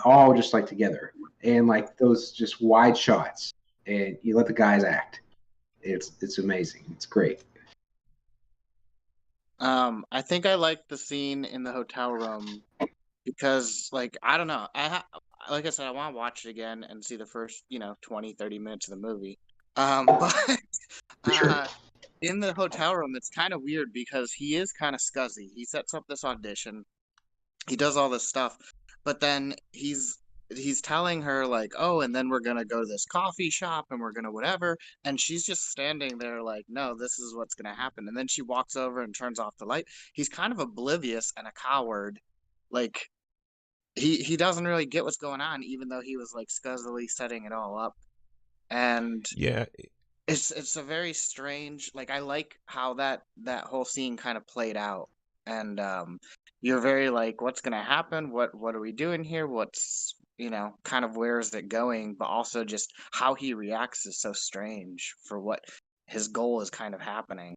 all just together, and those just wide shots, and you let the guys act. It's amazing. It's great. I think I like the scene in the hotel room because, I don't know. Like I said, I want to watch it again and see the first, 20, 30 minutes of the movie. But Sure. In the hotel room, it's kind of weird because he is kind of scuzzy. He sets up this audition. He does all this stuff, but then he's telling her oh, and then we're gonna go to this coffee shop and we're gonna whatever, and she's just standing there no, this is what's gonna happen. And then she walks over and turns off the light. He's kind of oblivious and a coward. He doesn't really get what's going on, even though he was scuzzily setting it all up. And yeah, it's a very strange, I like how that whole scene kind of played out. And you're very what's gonna happen, what are we doing here, what's kind of where is it going, but also just how he reacts is so strange for what his goal is kind of happening.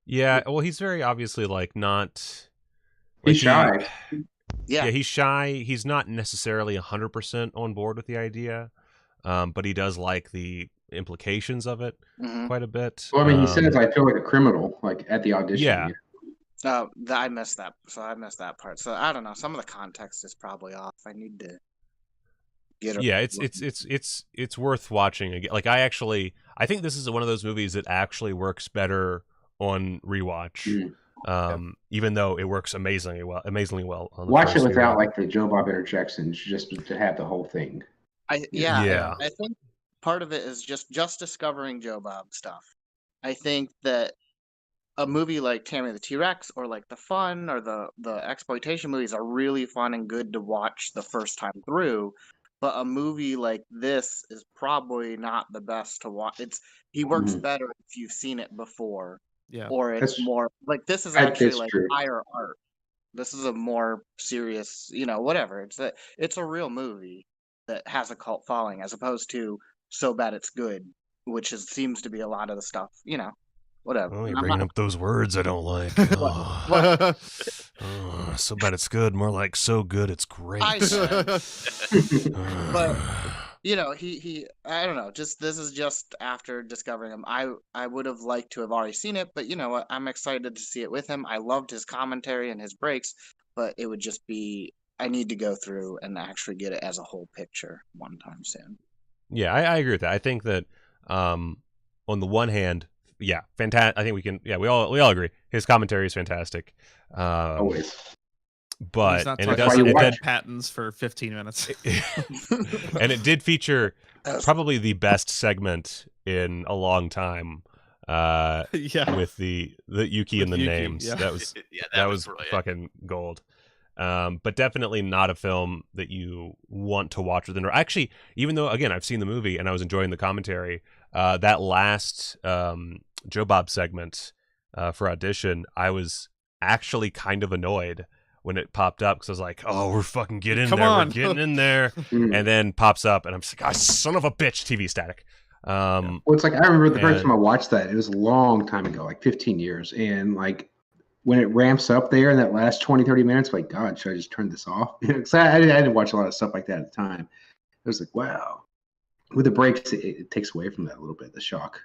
Yeah, well, he's very obviously not. He's shy. Yeah, he's shy. He's not necessarily 100% on board with the idea, but he does like the implications of it quite a bit. Well, I mean, he says, "I feel like a criminal," at the audition. Yeah. Oh, I missed that. So I missed that part. So I don't know. Some of the context is probably off. I need to get. Yeah, it's worth watching again. I think this is one of those movies that actually works better on rewatch. Even though it works amazingly well on the Watch it without the Joe Bob interjections, just to have the whole thing. I think part of it is just discovering Joe Bob stuff. I think that a movie like Tammy the T-Rex or like the fun or the exploitation movies are really fun and good to watch the first time through. But a movie like this is probably not the best to watch. He works better if you've seen it before. Yeah. Or it's more like this is I actually it's like true. higher art. This is a more serious, whatever. It's a real movie that has a cult following as opposed to so bad it's good, which seems to be a lot of the stuff, whatever. Oh, you're I'm bringing not, up those words I don't like. what? So bad it's good. More like so good it's great. I know. But I don't know. Just this is just after discovering him. I would have liked to have already seen it, but you know what? I'm excited to see it with him. I loved his commentary and his breaks, but it would just be I need to go through and actually get it as a whole picture one time soon. Yeah, I agree with that. I think that on the one hand, yeah, fantastic. I think we can. Yeah, we all agree. His commentary is fantastic. Always. But He's not and it talking does about it did, patents for 15 minutes. and it did feature probably the best segment in a long time. Yeah, with the Yuki and the Yuki, names. yeah. That was that was brilliant. fucking gold. But definitely not a film that you want to watch within. Actually, even though again I've seen the movie and I was enjoying the commentary, that last Joe Bob segment for audition, I was actually kind of annoyed when it popped up because I was like, "Oh, we're fucking getting Come there, on. we're getting in there," and then pops up and I'm just like, "Oh, son of a bitch!" TV static. Well, it's like I remember the first time I watched that. It was a long time ago, like 15 years, and like when it ramps up there in that last 20, 30 minutes, like, God, should I just turn this off? Because I didn't watch a lot of stuff like that at the time. It was like, wow. With the breaks, it takes away from that a little bit, the shock.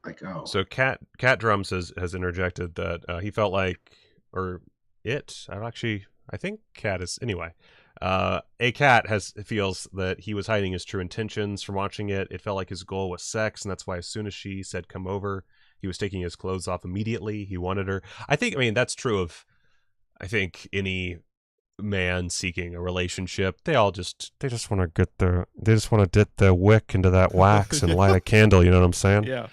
Like, oh. So Cat Drums has interjected that he felt like, or it, I think Cat is, anyway. A Cat feels that he was hiding his true intentions from watching it. It felt like his goal was sex, and that's why as soon as she said come over, he was taking his clothes off immediately. He wanted her. I mean, that's true of, I think, any man seeking a relationship. They just want to dip their wick into that wax and light a candle. You know what I'm saying? Yeah.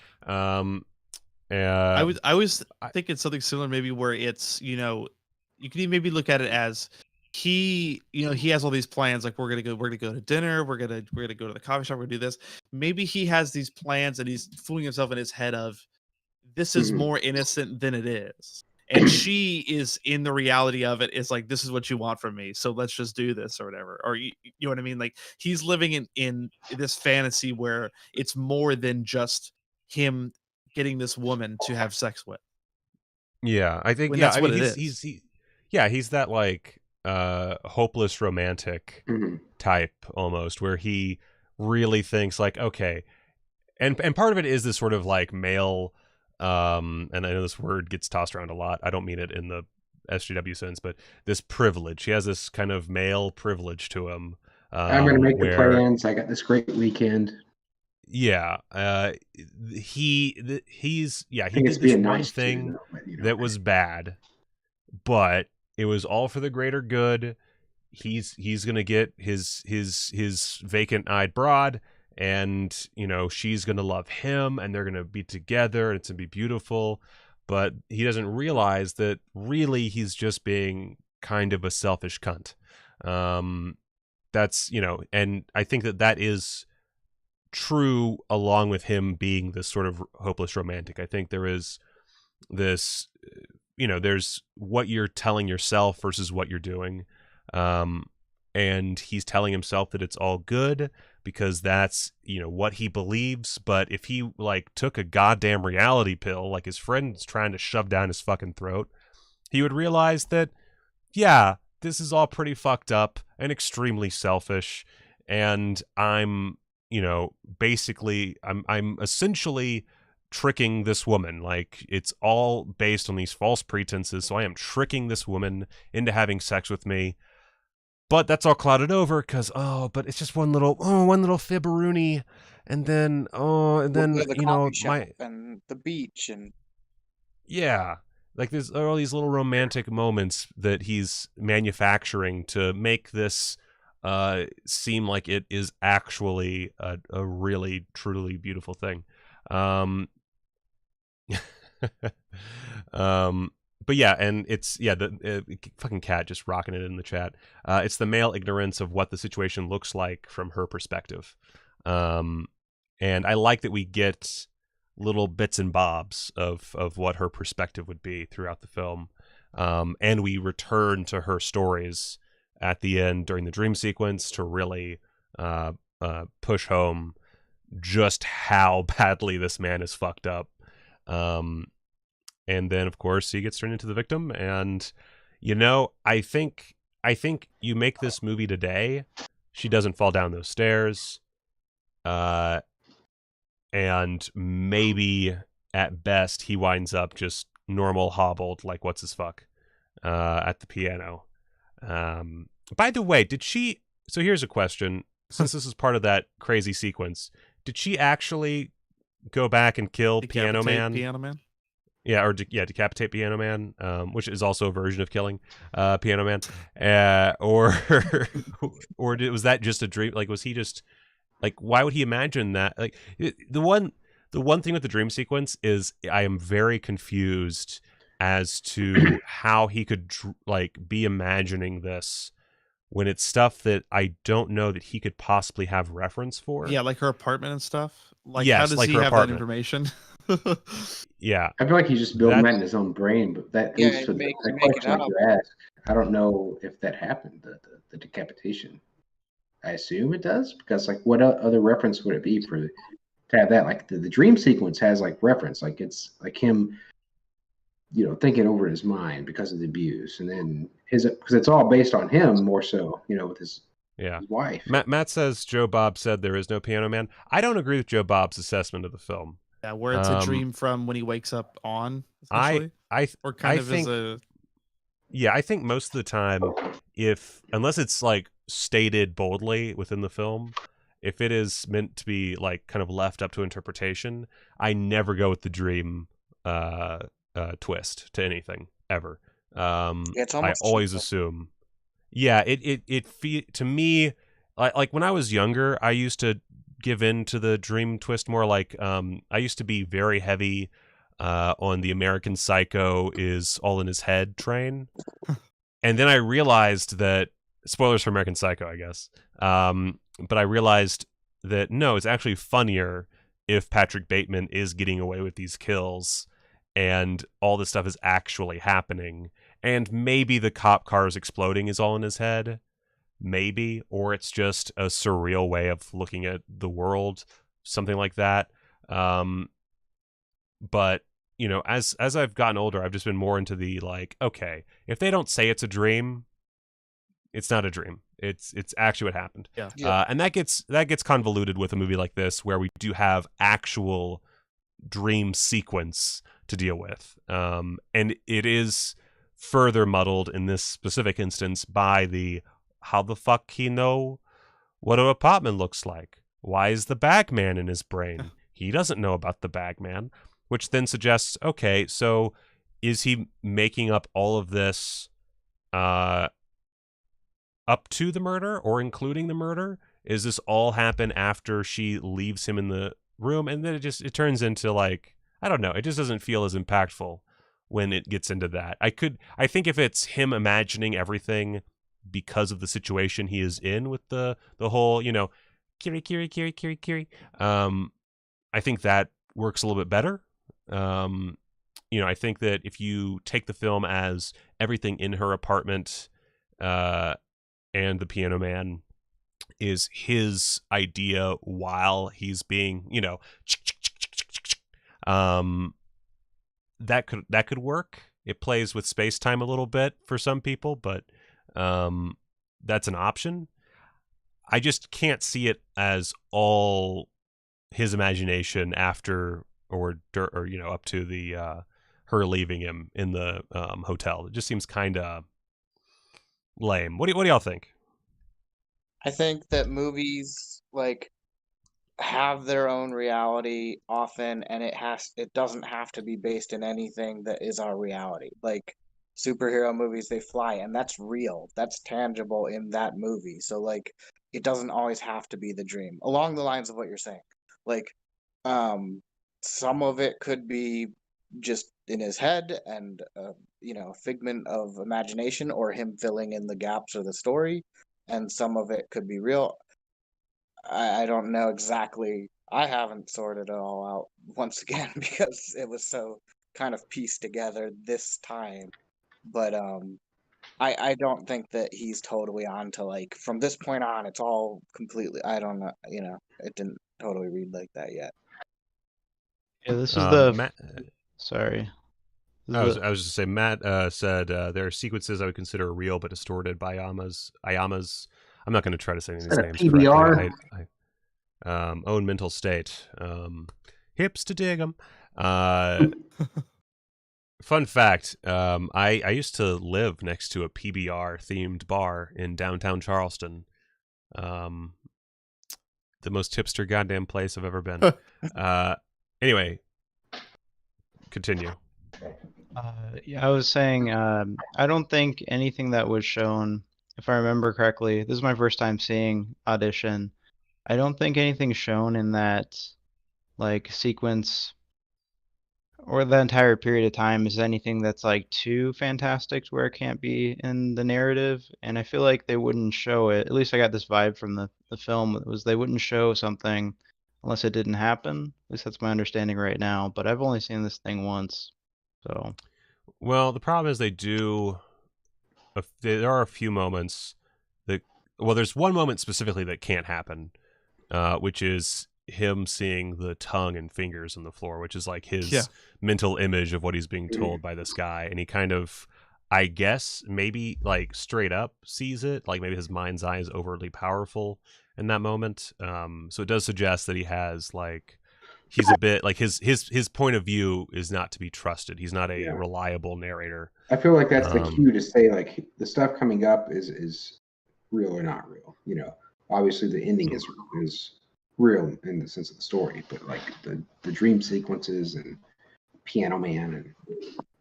I was thinking something similar, maybe where it's, you can maybe look at it as he has all these plans, like we're gonna go to dinner, we're gonna go to the coffee shop, we're gonna do this. Maybe he has these plans and he's fooling himself in his head of this is more innocent than it is. And she is in the reality of it is like, this is what you want from me, so let's just do this or whatever. Or you know what I mean? Like he's living in this fantasy where it's more than just him getting this woman to have sex with. Yeah, I think that's what he's that like hopeless romantic type almost, where he really thinks like, okay, and part of it is this sort of like male and I know this word gets tossed around a lot. I don't mean it in the SJW sense, but this privilege. He has this kind of male privilege to him. I'm going to make the plans. I got this great weekend. Yeah, he did this one thing that was bad, but it was all for the greater good. He's gonna get his vacant-eyed broad, and she's gonna love him, and they're gonna be together, and it's gonna be beautiful. But he doesn't realize that really he's just being kind of a selfish cunt. That's and I think that is true, along with him being this sort of hopeless romantic. I think there is this, there's what you're telling yourself versus what you're doing. And he's telling himself that it's all good because that's, what he believes. But if he like took a goddamn reality pill, like his friend's trying to shove down his fucking throat, he would realize that, yeah, this is all pretty fucked up and extremely selfish. And I'm basically I'm essentially tricking this woman. Like it's all based on these false pretenses. So I am tricking this woman into having sex with me. But that's all clouded over because, but it's just one little fibberoonie. And then, and the beach and. Yeah. Like there's all these little romantic moments that he's manufacturing to make this seem like it is actually a really truly beautiful thing. But yeah, and it's the fucking cat just rocking it in the chat. It's the male ignorance of what the situation looks like from her perspective. And I like that we get little bits and bobs of what her perspective would be throughout the film. And we return to her stories at the end during the dream sequence to really push home just how badly this man is fucked up. And then, of course, he gets turned into the victim. And, I think you make this movie today, she doesn't fall down those stairs. And maybe at best he winds up just normal hobbled, like what's his fuck, at the piano. By the way, so here's a question, since this is part of that crazy sequence, did she actually go back and kill Piano Man? Yeah, or decapitate Piano Man, which is also a version of killing Piano Man, or was that just a dream? Like, was he just like? Why would he imagine that? Like, the one thing with the dream sequence is I am very confused as to how he could be imagining this when it's stuff that I don't know that he could possibly have reference for. Yeah, like her apartment and stuff. Like, yes, how does like he her have apartment. that information? Yeah, I feel like he's just building that in his own brain, but that leads to the question like you asked. I don't know if that happened, the decapitation. I assume it does, because like what other reference would it be to have that? Like the dream sequence has like reference, like it's like him, thinking over his mind because of the abuse, and then because it's all based on him more so, with his wife. Matt says Joe Bob said there is no Piano Man. I don't agree with Joe Bob's assessment of the film. Yeah, where it's a dream from when he wakes up on, essentially. I think most of the time, unless it's like stated boldly within the film, if it is meant to be like kind of left up to interpretation, I never go with the dream twist to anything ever. I always assume. Yeah, to me, like when I was younger, I used to give in to the dream twist more. Like I used to be very heavy on the American Psycho is all in his head train. And then I realized that, spoilers for American Psycho, I guess, but I realized that no, it's actually funnier if Patrick Bateman is getting away with these kills and all this stuff is actually happening, and maybe the cop cars exploding is all in his head, maybe, or it's just a surreal way of looking at the world, something like that. But as I've gotten older, I've just been more into the like, okay, if they don't say it's a dream, it's not a dream. It's actually what happened. Yeah. And that gets convoluted with a movie like this, where we do have actual dream sequence to deal with, and it is further muddled in this specific instance by the how the fuck he know what an apartment looks like? Why is the bagman in his brain? He doesn't know about the bagman, which then suggests, okay, so is he making up all of this up to the murder or including the murder? Is this all happen after she leaves him in the room? And then it turns into like, I don't know, it just doesn't feel as impactful when it gets into that. I think if it's him imagining everything because of the situation he is in with the whole, Kiri. I think that works a little bit better. I think that if you take the film as everything in her apartment and the Piano Man is his idea while he's being, that could work. It plays with space-time a little bit for some people, but that's an option. I just can't see it as all his imagination after or up to the her leaving him in the hotel. It just seems kind of lame. What do y'all think? I think that movies like have their own reality often, and it doesn't have to be based in anything that is our reality. Like superhero movies, they fly, and that's real. That's tangible in that movie. So like it doesn't always have to be the dream. Along the lines of what you're saying. Like some of it could be just in his head and figment of imagination, or him filling in the gaps of the story, and some of it could be real. I don't know exactly. I haven't sorted it all out once again because it was so kind of pieced together this time. But I don't think that he's totally on to, like, from this point on it's all completely. I don't know. It didn't totally read like that yet. Yeah, this is the. Matt, Sorry. I was just to say, Matt said there are sequences I would consider real but distorted by Ayama's. I'm not going to try to say any of these names PBR? correctly. Own mental state. Hips to dig 'em. Fun fact: I used to live next to a PBR themed bar in downtown Charleston. The most hipster goddamn place I've ever been. Anyway, continue. Yeah, I was saying, I don't think anything that was shown, if I remember correctly, this is my first time seeing Audition. I don't think anything shown in that, like, sequence or the entire period of time is anything that's like too fantastic to where it can't be in the narrative. And I feel like they wouldn't show it. At least I got this vibe from the film. It was they wouldn't show something unless it didn't happen. At least that's my understanding right now. But I've only seen this thing once, so. Well, the problem is they do. There are a few moments that. Well, there's one moment specifically that can't happen, which is him seeing the tongue and fingers on the floor, which is like his mental image of what he's being told by this guy, and he kind of, I guess, maybe like straight up sees it, like maybe his mind's eye is overly powerful in that moment. So it does suggest that he has like. He's a bit like his point of view is not to be trusted. He's not a reliable narrator. I feel like that's the cue to say, like, the stuff coming up is real or not real. Obviously the ending is real in the sense of the story, but like the dream sequences and Piano Man and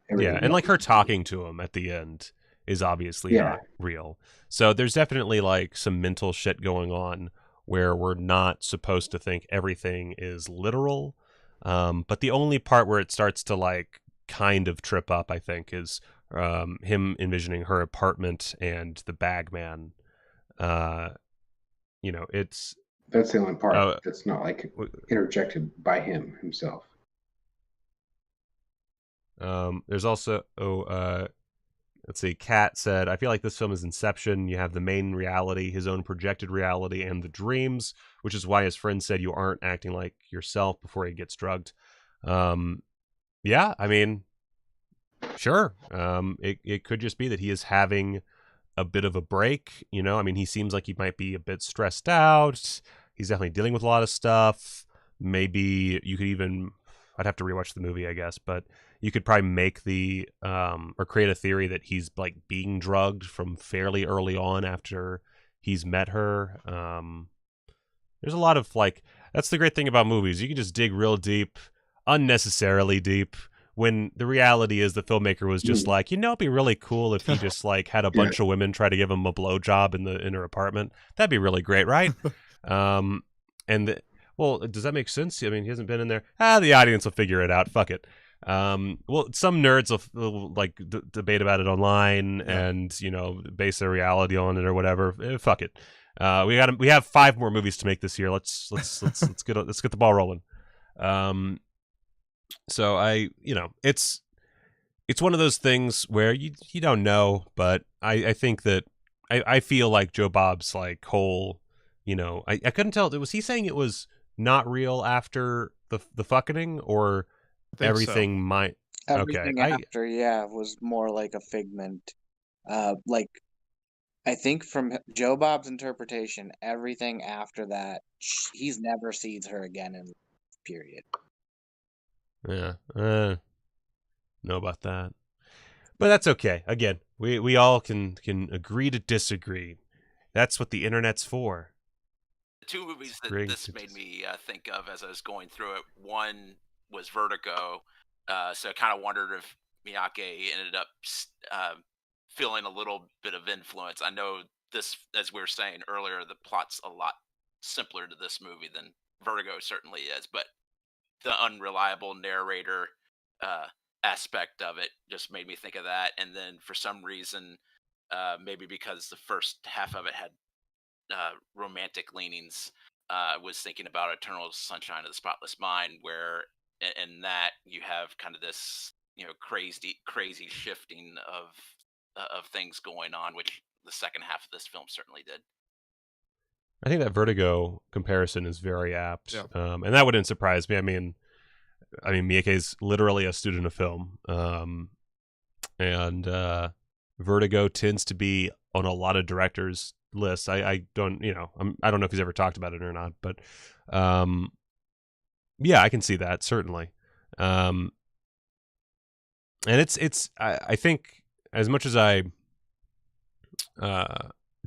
everything. Yeah, and like her talking to him at the end is obviously not real. So there's definitely like some mental shit going on where we're not supposed to think everything is literal. But the only part where it starts to like kind of trip up, I think, is him envisioning her apartment and the bagman. It's that's the only part that's not like interjected by him himself. There's also let's see, Kat said, I feel like this film is Inception. You have the main reality, his own projected reality, and the dreams, which is why his friend said you aren't acting like yourself before he gets drugged. Yeah, I mean, sure. It could just be that he is having a bit of a break, I mean, he seems like he might be a bit stressed out. He's definitely dealing with a lot of stuff. Maybe you could even, I'd have to rewatch the movie, I guess, but you could probably make the or create a theory that he's like being drugged from fairly early on after he's met her. There's a lot of like, that's the great thing about movies. You can just dig real deep, unnecessarily deep, when the reality is the filmmaker was just like, it'd be really cool if he just like had a bunch of women try to give him a blowjob in her apartment. That'd be really great, right? Well, does that make sense? I mean, he hasn't been in there. The audience will figure it out. Fuck it. Well, some nerds will like debate about it online and base their reality on it or whatever. Fuck it. We have 5 more movies to make this year. Let's get the ball rolling. So it's one of those things where you don't know, but I think that I feel like Joe Bob's like whole, I couldn't tell. Was he saying it was not real after the fucking, or everything so. might? Everything after was more like a figment. Like, I think from Joe Bob's interpretation, everything after that, he's never sees her again in period. Yeah, know about that, but that's okay. Again, we all can agree to disagree. That's what the internet's for. The 2 movies that this made me think of as I was going through it, one was Vertigo, so I kind of wondered if Miyake ended up feeling a little bit of influence. I know this, as we were saying earlier, the plot's a lot simpler to this movie than Vertigo certainly is, but the unreliable narrator aspect of it just made me think of that. And then for some reason, maybe because the first half of it had romantic leanings, was thinking about Eternal Sunshine of the Spotless Mind, where in that you have kind of this, crazy shifting of things going on, which the second half of this film certainly did. I think that Vertigo comparison is very apt, Yeah. and that wouldn't surprise me. I mean, Miike's literally a student of film, and Vertigo tends to be on a lot of directors' lists. I don't, I don't know if he's ever talked about it or not, but yeah, I can see that certainly. And I think as much as I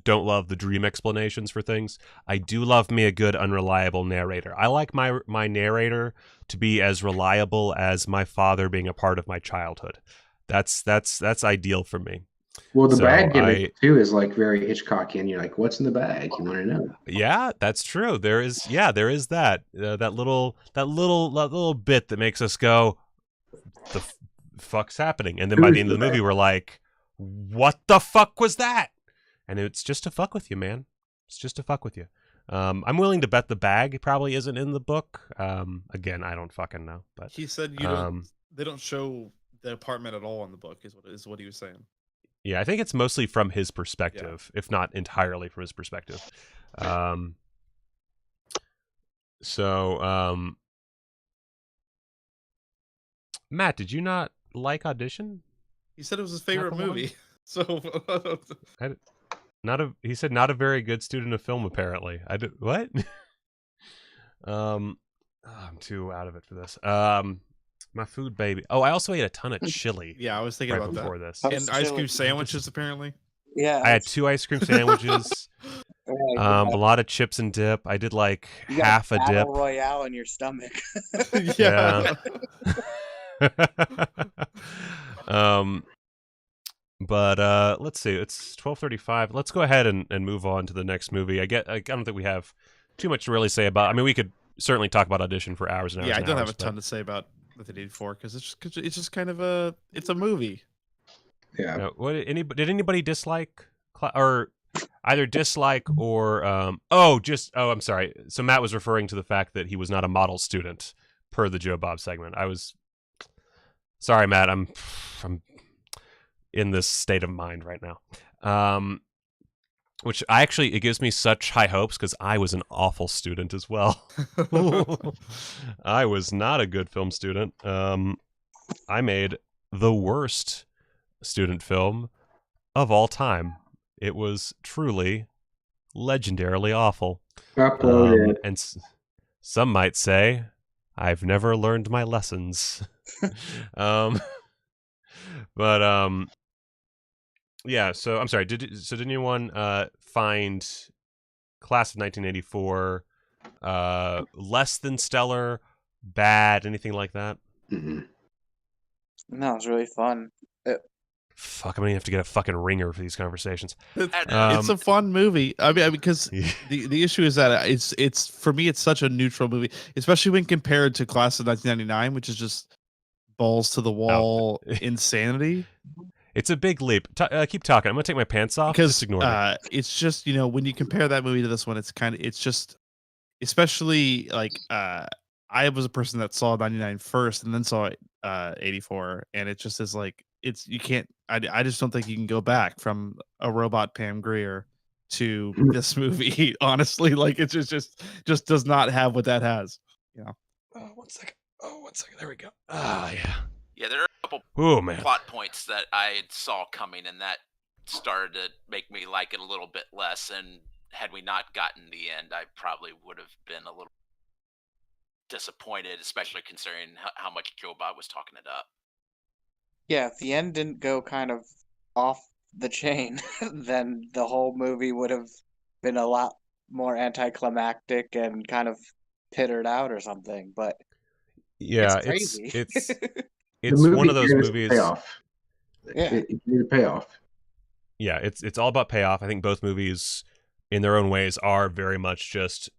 don't love the dream explanations for things, I do love me a good unreliable narrator. I like my narrator to be as reliable as my father being a part of my childhood. That's ideal for me. Well, the bag gimmick too is like very Hitchcockian. You're like, what's in the bag? You want to know? Yeah, that's true. There is that little bit that makes us go, the fuck's happening? And then by the end of the movie, we're like, what the fuck was that? And it's just to fuck with you, man. It's just to fuck with you. I'm willing to bet the bag probably isn't in the book. Again, I don't fucking know. But he said they don't show the apartment at all in the book. Is what he was saying. Yeah, I think it's mostly from his perspective, if not entirely from his perspective. Matt, did you not like Audition? He said it was his favorite movie. So he said not a very good student of film, apparently. What? I'm too out of it for this. My food, baby. Oh, I also ate a ton of chili. Yeah, I was thinking about before that. This. And ice cream sandwiches, apparently. Yeah, I had 2 ice cream sandwiches. A lot of chips and dip. I did like half a dip. Royale in your stomach. Yeah. But let's see. It's 12:35. Let's go ahead and move on to the next movie. I don't think we have too much to really say about. I mean, we could certainly talk about Audition for hours and hours. Yeah, I and don't hours, have a ton to say about 1984 because it's just kind of a movie. Yeah. Did anybody dislike or either dislike or I'm sorry. So Matt was referring to the fact that he was not a model student per the Joe Bob segment. I was sorry, Matt. I'm in this state of mind right now. Which it gives me such high hopes because I was an awful student as well. I was not a good film student. I made the worst student film of all time. It was truly legendarily awful. And some might say I've never learned my lessons. But yeah, so I'm sorry. Did anyone find Class of 1984 less than stellar, bad, anything like that? Mm-hmm. No, it was really fun. Fuck, I'm gonna have to get a fucking ringer for these conversations. It's a fun movie. I mean, because the issue is that it's for me it's such a neutral movie, especially when compared to Class of 1999, which is just balls to the wall insanity. It's a big leap. Keep talking. I'm gonna take my pants off. Because just ignore me. It's just when you compare that movie to this one, it's just, especially like I was a person that saw 99 first and then saw 84, and it just is like you can't. I just don't think you can go back from a robot Pam Grier to this movie. Honestly, like it just does not have what that has. One second. There we go. Yeah. Yeah, there are a couple plot points that I saw coming, and that started to make me like it a little bit less. And had we not gotten the end, I probably would have been a little disappointed, especially considering how much Joe Bob was talking it up. Yeah, if the end didn't go kind of off the chain, then the whole movie would have been a lot more anticlimactic and kind of pittered out or something. But yeah, it's crazy. It's one of those movies. Payoff. Yeah, it needed a payoff. Yeah, it's all about payoff. I think both movies, in their own ways, are very much just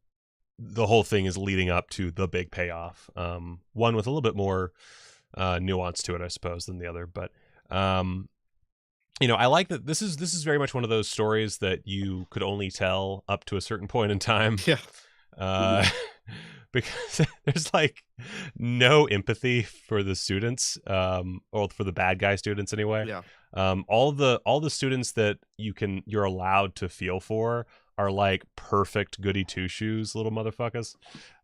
the whole thing is leading up to the big payoff. One with a little bit more nuance to it, I suppose, than the other. But I like that this is very much one of those stories that you could only tell up to a certain point in time. Yeah. Because there's like no empathy for the students, or for the bad guy students anyway. Yeah. All the students that you're allowed to feel for are like perfect goody two shoes little motherfuckers.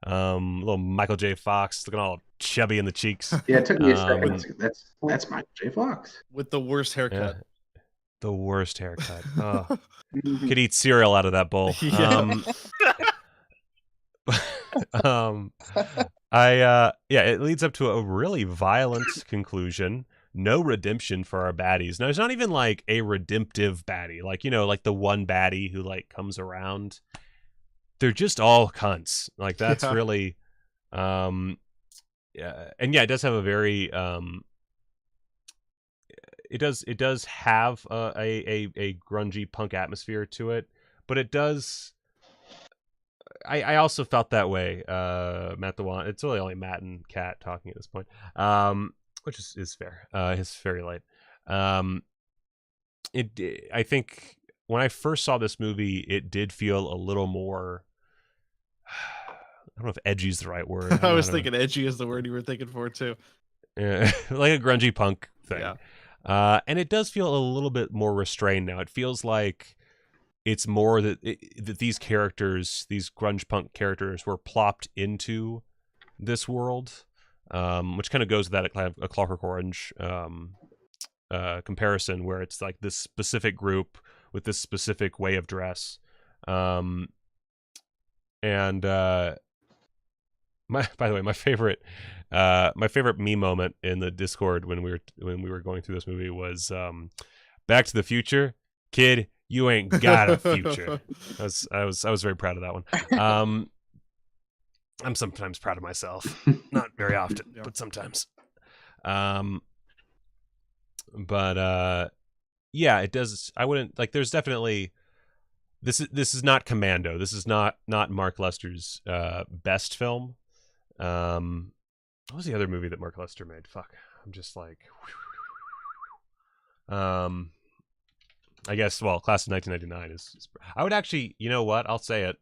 Little Michael J. Fox looking all chubby in the cheeks. Yeah, it took me a second. That's Michael J. Fox With the worst haircut. Yeah. The worst haircut. Oh. Could eat cereal out of that bowl. Yeah. It leads up to a really violent conclusion. No redemption for our baddies. Now, it's not even like a redemptive baddie, like like the one baddie who like comes around. They're just all cunts. Like that's really, and it does have a very It does have a grungy punk atmosphere to it, but it does. I also felt that way. Matt the One. It's really only Matt and Kat talking at this point, which is fair. It's very late. I think when I first saw this movie, it did feel a little more. I don't know if edgy is the right word. I was thinking edgy is the word you were thinking for too. Yeah, like a grungy punk thing. Yeah. And it does feel a little bit more restrained now. It feels like it's more that these characters, these grunge punk characters, were plopped into this world, which kind of goes with that a Clockwork Orange comparison, where it's like this specific group with this specific way of dress. By the way, my favorite meme moment in the Discord when we were going through this movie was Back to the Future, kid, you ain't got a future. I was very proud of that one. I'm sometimes proud of myself, not very often, but sometimes. It does. I wouldn't like. There's definitely this is not Commando. This is not Mark Lester's best film. What was the other movie that Mark Lester made? Fuck. I'm just like I guess Class of 1999 is I would actually, you know what? I'll say it.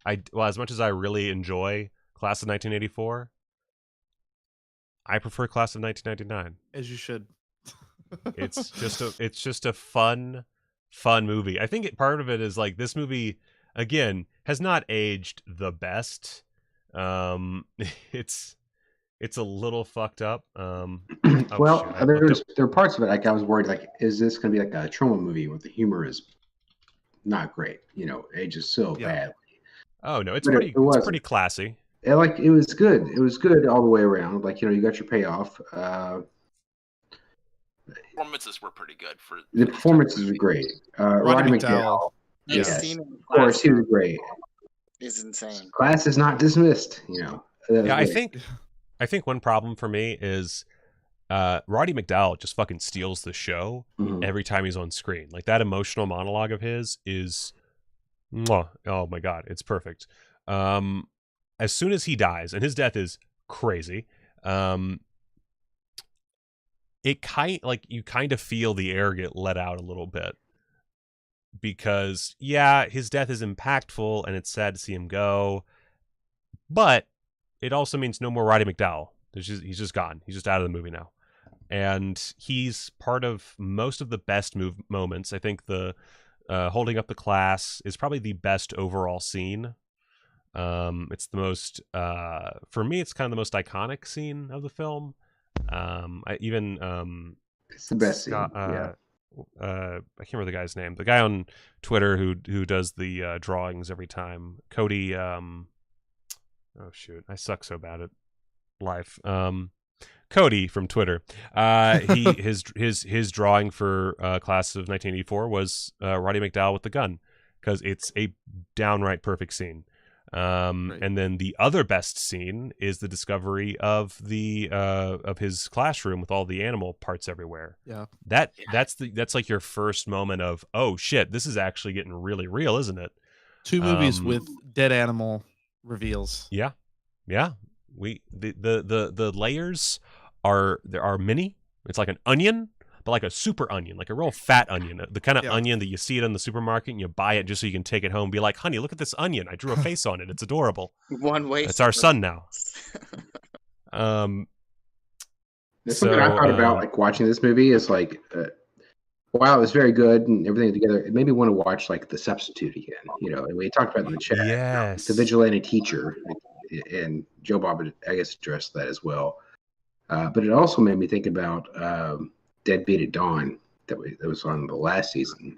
As much as I really enjoy Class of 1984, I prefer Class of 1999. As you should. It's just a fun movie. I think part of it is like this movie again has not aged the best. It's a little fucked up. There are parts of it like I was worried, like, is this gonna be like a trauma movie where the humor is not great? Ages so badly. Oh no, it's pretty classy. It was good. It was good all the way around. Like, you got your payoff. Performances were pretty good for the performances were great. Roddy McDowell. Yes, of course, he was great. Is insane. Class is not dismissed. I think one problem for me is Roddy McDowell just fucking steals the show every time he's on screen. Like that emotional monologue of his is, oh my god, it's perfect. As soon as he dies, and his death is crazy, you kind of feel the air get let out a little bit. Because his death is impactful and it's sad to see him go, but it also means no more Roddy McDowell. He's just gone. He's just out of the movie now, and he's part of most of the best moments. I think the holding up the class is probably the best overall scene. It's the most for me. It's kind of the most iconic scene of the film. It's the best scene. I can't remember the guy's name. The guy on Twitter who does the drawings every time. Cody. Oh shoot, I suck so bad at life. Cody from Twitter. His drawing for Class of 1984 was Roddy McDowell with the gun, because it's a downright perfect scene. And then the other best scene is the discovery of of his classroom with all the animal parts everywhere. Yeah. That's like your first moment of, oh shit, this is actually getting really real, isn't it? 2 movies with dead animal reveals. Yeah. The layers there are mini. It's like an onion, but like a super onion, like a real fat onion, the kind of onion that you see it in the supermarket and you buy it just so you can take it home and be like, honey, look at this onion. I drew a face on it. It's adorable. One way. It's our son now. There's something I thought about like watching this movie is like, while it was very good and everything together, it made me want to watch like The Substitute again. You know, and we talked about it in the chat. Yes. The vigilante teacher, and Joe Bob, I guess, addressed that as well. But it also made me think about Deadbeat at Dawn that was on the last season.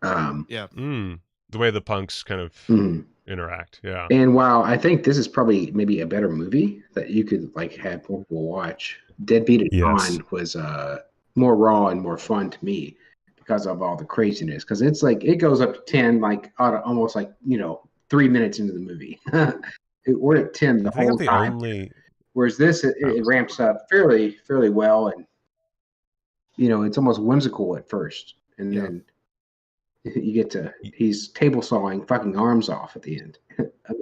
The way the punks kind of interact. Yeah. And while I think this is probably maybe a better movie that you could like have people watch, Deadbeat at Dawn was more raw and more fun to me because of all the craziness. Because it's like it goes up to 10, like almost like 3 minutes into the movie. We're at 10 the whole time. Whereas this, it ramps up fairly well, and it's almost whimsical at first, and then you get to he's table sawing fucking arms off at the end.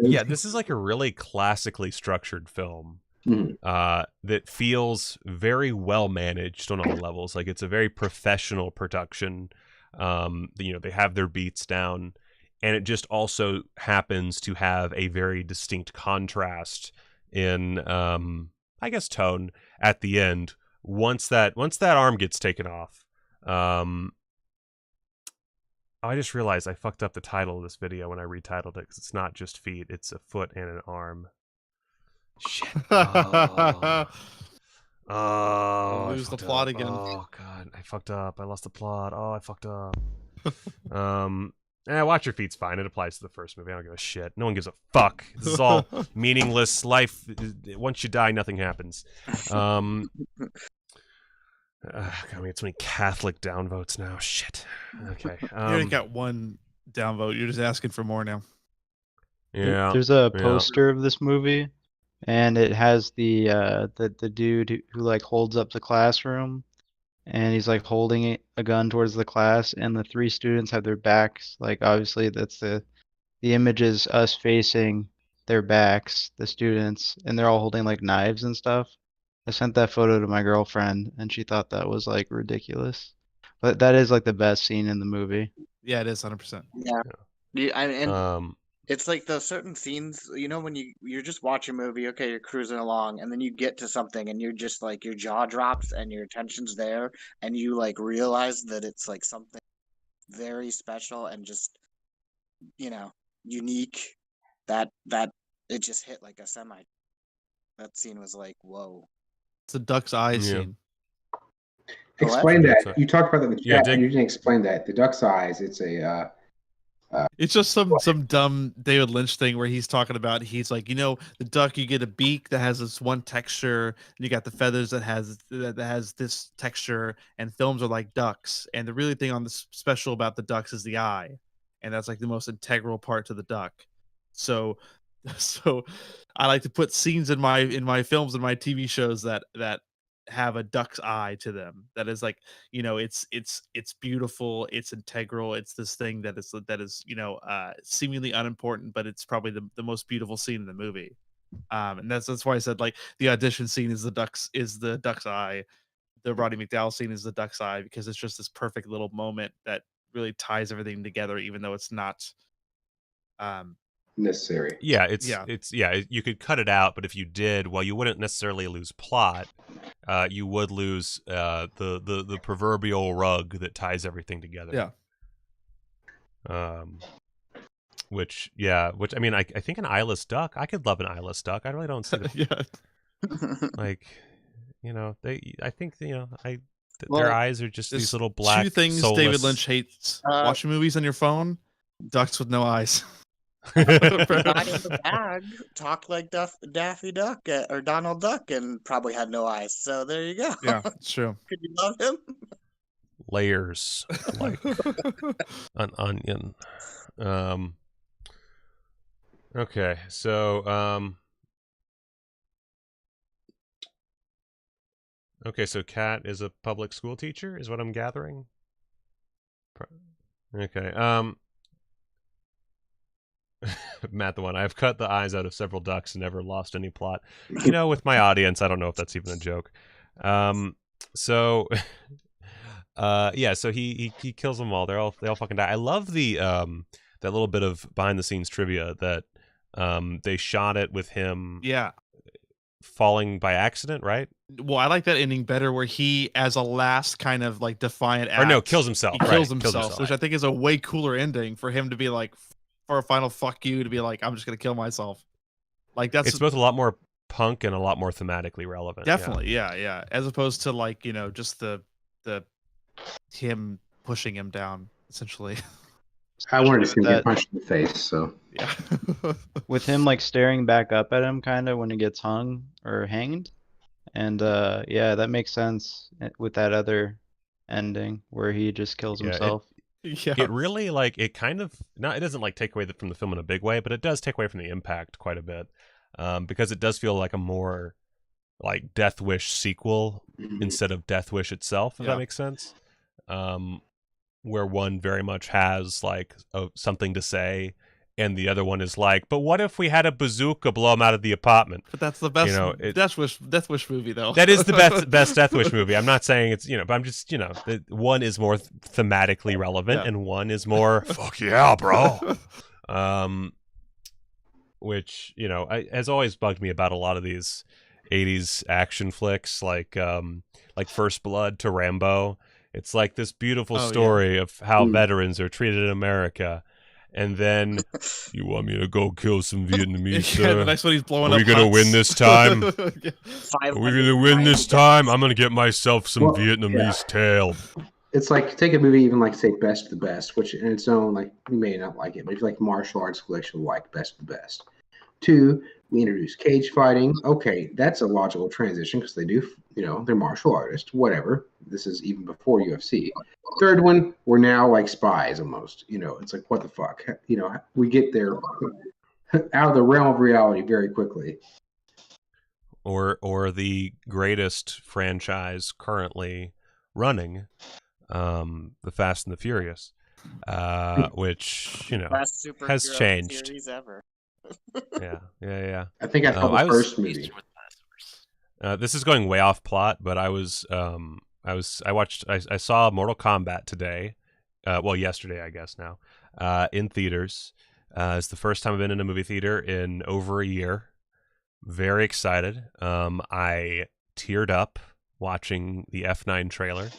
Yeah, this is like a really classically structured film that feels very well managed on all levels. Like it's a very professional production. They have their beats down, and it just also happens to have a very distinct contrast in I guess tone at the end once that arm gets taken off. I just realized I fucked up the title of this video when I retitled it because it's not just feet, it's a foot and an arm. Shit. Oh, lose the plot again. Oh god, I fucked up. I lost the plot. Oh, I fucked up. Watch Your Feet's fine. It applies to the first movie. I don't give a shit. No one gives a fuck. This is all meaningless. Life, once you die, nothing happens. God, we have so many Catholic downvotes now. Shit. Okay. You already got one downvote. You're just asking for more now. Yeah. There's a poster of this movie, and it has the dude who like holds up the classroom. And he's like holding a gun towards the class, and the three students have their backs. Like obviously, that's the image is us facing their backs, the students, and they're all holding like knives and stuff. I sent that photo to my girlfriend, and she thought that was like ridiculous. But that is like the best scene in the movie. Yeah, it is 100%. Yeah. It's like those certain scenes, when you're just watching a movie, okay, you're cruising along, and then you get to something, and you're just like, your jaw drops, and your attention's there, and you like realize that it's like something very special and just, unique. That it just hit like a semi. That scene was like, whoa. It's a duck's eye scene. Explain that. You talked about that in the chat, and you didn't explain that. The duck's eyes. It's a. It's just some dumb David Lynch thing where he's talking about he's like, the duck, you get a beak that has this one texture, and you got the feathers that has this texture, and films are like ducks, and the really thing on this special about the ducks is the eye, and that's like the most integral part to the duck. So I like to put scenes in my films and my TV shows that have a duck's eye to them. That is like, it's beautiful, it's integral, it's this thing that is seemingly unimportant, but it's probably the most beautiful scene in the movie. And that's why I said like the audition scene is the duck's eye, the Roddy McDowall scene is the duck's eye, because it's just this perfect little moment that really ties everything together, even though it's not necessary. Yeah, you could cut it out, but if you did, well, you wouldn't necessarily lose plot. You would lose the proverbial rug that ties everything together. Yeah. Which I mean, I think an eyeless duck. I could love an eyeless duck. I really don't see the like, I think their eyes are just these little black. Two things soulless... David Lynch hates: watching movies on your phone, ducks with no eyes. Guy in the bag talked like Daffy Duck or Donald Duck and probably had no eyes. So there you go. Yeah, it's true. Could you love him? Layers like an onion. Okay, so so Kat is a public school teacher, is what I'm gathering. Okay. Matt the one. I've cut the eyes out of several ducks and never lost any plot. You know, with my audience, I don't know if that's even a joke. So he kills them all. They all fucking die. I love the that little bit of behind the scenes trivia that they shot it with him falling by accident, right? Well, I like that ending better, where he, as a last kind of like defiant act, Or no, kills himself. He right. kills himself, which I think is a way cooler ending for him to be like, for a final fuck you, to be like, I'm just gonna kill myself. Like it's both a lot more punk and a lot more thematically relevant. Definitely, yeah. As opposed to like, you know, just the him pushing him down, essentially. I wanted to see him get punched in the face, so yeah. With him like staring back up at him kind of when he gets hung or hanged. And that makes sense with that other ending where he just kills himself. It really it kind of it doesn't like take away from the film in a big way, but it does take away from the impact quite a bit, because it does feel like a more like Death Wish sequel instead of Death Wish itself, if that makes sense. Where one very much has like something to say, and the other one is like, but what if we had a bazooka blow him out of the apartment? But that's the best, you know, Death Wish movie, though. That is the best Death Wish movie. I'm not saying it's, but I'm just, one is more thematically relevant and one is more fuck yeah, bro. Which, has always bugged me about a lot of these 80s action flicks, like First Blood to Rambo. It's like this beautiful story of how veterans are treated in America. And then, you want me to go kill some Vietnamese, sir? The next one he's blowing up. Are we going to win this time? Are we going to win this time? I'm going to get myself some Vietnamese tail. It's like, take a movie even like, say, Best of the Best, which in its own, like, you may not like it, but if you like martial arts collection, like Best of the Best. 2, we introduce cage fighting. Okay, that's a logical transition because they do, they're martial artists, whatever. This is even before UFC. 3rd one, we're now like spies almost. It's like, what the fuck? We get there out of the realm of reality very quickly. Or the greatest franchise currently running, the Fast and the Furious, which, has changed. Series ever. Yeah. I think I saw the first movie. This is going way off plot, but I saw Mortal Kombat today. Yesterday, I guess now, in theaters. It's the first time I've been in a movie theater in over a year. Very excited. I teared up watching the F9 trailer.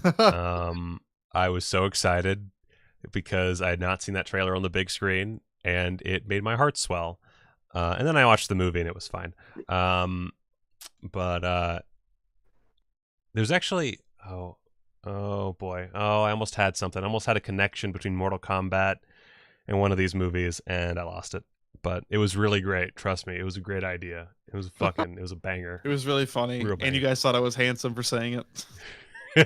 I was so excited because I had not seen that trailer on the big screen, and it made my heart swell. And then I watched the movie, and it was fine. But there's actually oh boy, I almost had something. I almost had a connection between Mortal Kombat and one of these movies, and I lost it. But it was really great. Trust me, it was a great idea. It was it was a banger. It was really funny, and you guys thought I was handsome for saying it. A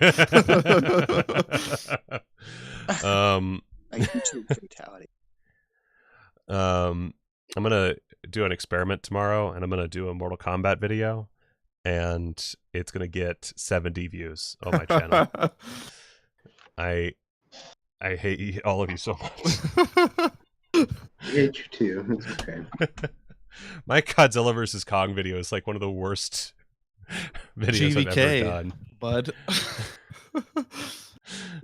YouTube fatality. I'm gonna do an experiment tomorrow, and I'm gonna do a Mortal Kombat video, and it's gonna get 70 views on my channel. I hate all of you so much. I hate you too. It's okay. My Godzilla vs. Kong video is like one of the worst videos I've ever done. Bud.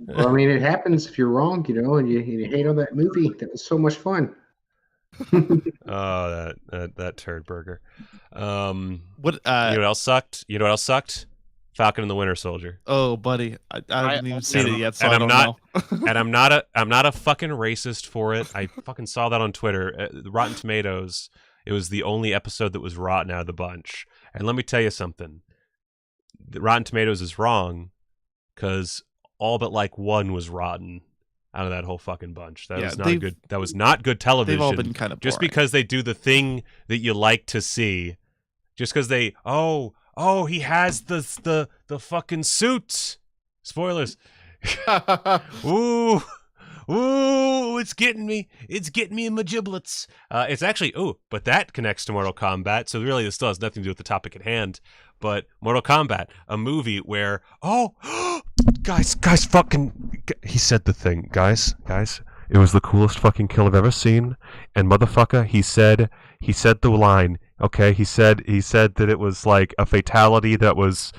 Well, I mean, it happens if you're wrong, and you hate on that movie. That was so much fun. Oh, that turd burger. What? You know what else sucked? Falcon and the Winter Soldier. Oh, buddy, I haven't even seen it yet, so and I don't know. And I'm not a fucking racist for it. I fucking saw that on Twitter. Rotten Tomatoes. It was the only episode that was rotten out of the bunch. And let me tell you something. The Rotten Tomatoes is wrong because all but like one was rotten out of that whole fucking bunch. That was not good. That was not good television. They've all been kind of boring. Just because they do the thing that you like to see. Just because they he has the fucking suit. Spoilers. Ooh, it's getting me. It's getting me in my giblets. It's actually, but that connects to Mortal Kombat. So really, this still has nothing to do with the topic at hand. But Mortal Kombat, a movie where, guys, fucking, he said the thing, guys, It was the coolest fucking kill I've ever seen. And motherfucker, he said the line. Okay, he said that it was like a fatality that was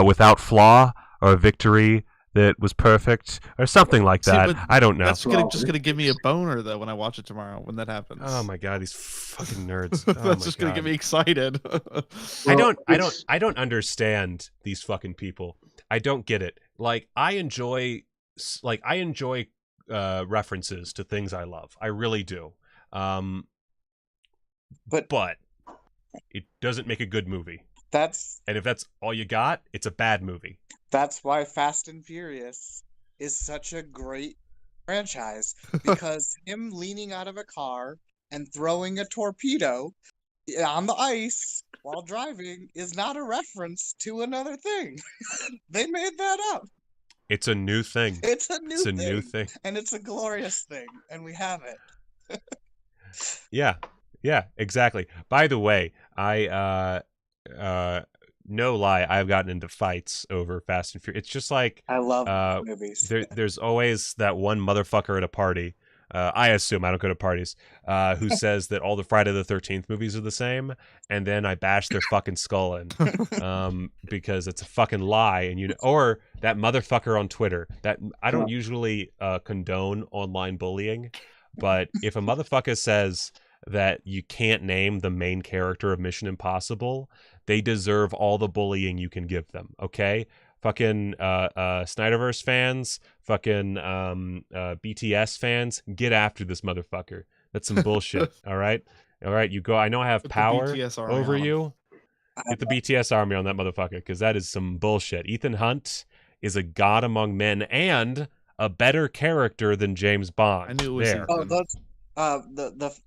without flaw, or a victory that was perfect, or something like See, that. but I don't know. That's just gonna give me a boner though when I watch it tomorrow when that happens. Oh my god, these fucking nerds. That's just gonna get me excited. I don't understand these fucking people. I don't get it. Like I enjoy references to things I love. I really do. But it doesn't make a good movie. And if that's all you got, it's a bad movie. That's why Fast and Furious is such a great franchise, because him leaning out of a car and throwing a torpedo on the ice while driving is not a reference to another thing. They made that up. It's a new thing. It's a new thing. And it's a glorious thing, and we have it. Yeah, exactly. By the way, I no lie, I've gotten into fights over Fast and Furious. It's just like I love movies. There's always that one motherfucker at a party. I assume, I don't go to parties, who says that all the Friday the 13th movies are the same, and then I bash their fucking skull in, because it's a fucking lie. And or that motherfucker on Twitter. That I don't usually condone online bullying, but if a motherfucker says that you can't name the main character of Mission Impossible, they deserve all the bullying you can give them, okay? Fucking Snyderverse fans, fucking BTS fans, get after this motherfucker. That's some bullshit, all right? All right, you go. I know I have power over you. Get the BTS army on that motherfucker, because that is some bullshit. Ethan Hunt is a god among men and a better character than James Bond. I knew it was there. Oh, that's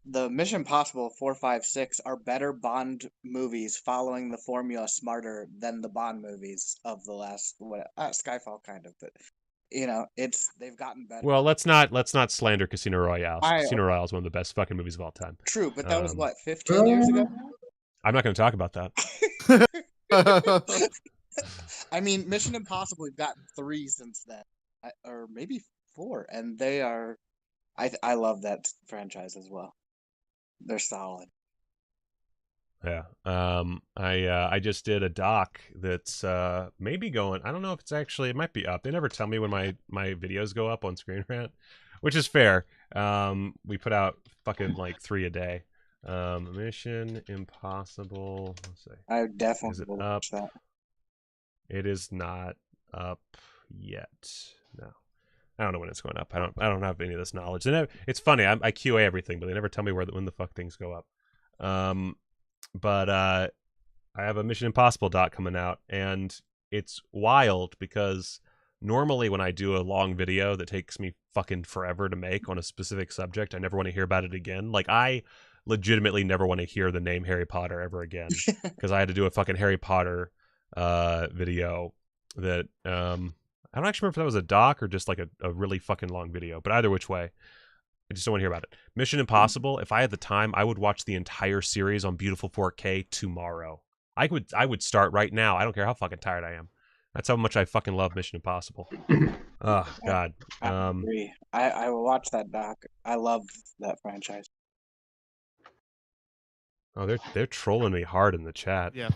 the Mission Impossible 4, 5, 6 are better Bond movies, following the formula smarter than the Bond movies of the last Skyfall, kind of, but they've gotten better. Well, let's not slander Casino Royale. Casino Royale is one of the best fucking movies of all time. True, but that was what, 15 years ago? I'm not going to talk about that. I mean, Mission Impossible, we've gotten 3 since then, or maybe 4, and they are. I love that franchise as well. They're solid. Yeah. I just did a doc that's maybe going. I don't know if it's actually. It might be up. They never tell me when my videos go up on Screen Rant, which is fair. We put out fucking like 3 a day. Mission Impossible. Let's see. I definitely will up? watch that. It is not up yet. No. I don't know when it's going up. I don't have any of this knowledge. It's funny. I QA everything, but they never tell me when the fuck things go up. But I have a Mission Impossible doc coming out, and it's wild because normally when I do a long video that takes me fucking forever to make on a specific subject, I never want to hear about it again. Like I legitimately never want to hear the name Harry Potter ever again, because I had to do a fucking Harry Potter video that I don't actually remember if that was a doc or just like a really fucking long video, but either which way, I just don't want to hear about it. Mission Impossible, if I had the time, I would watch the entire series on beautiful 4K tomorrow. I would start right now. I don't care how fucking tired I am. That's how much I fucking love Mission Impossible. Oh, God. I agree. I will watch that doc. I love that franchise. Oh, they're trolling me hard in the chat. Yeah.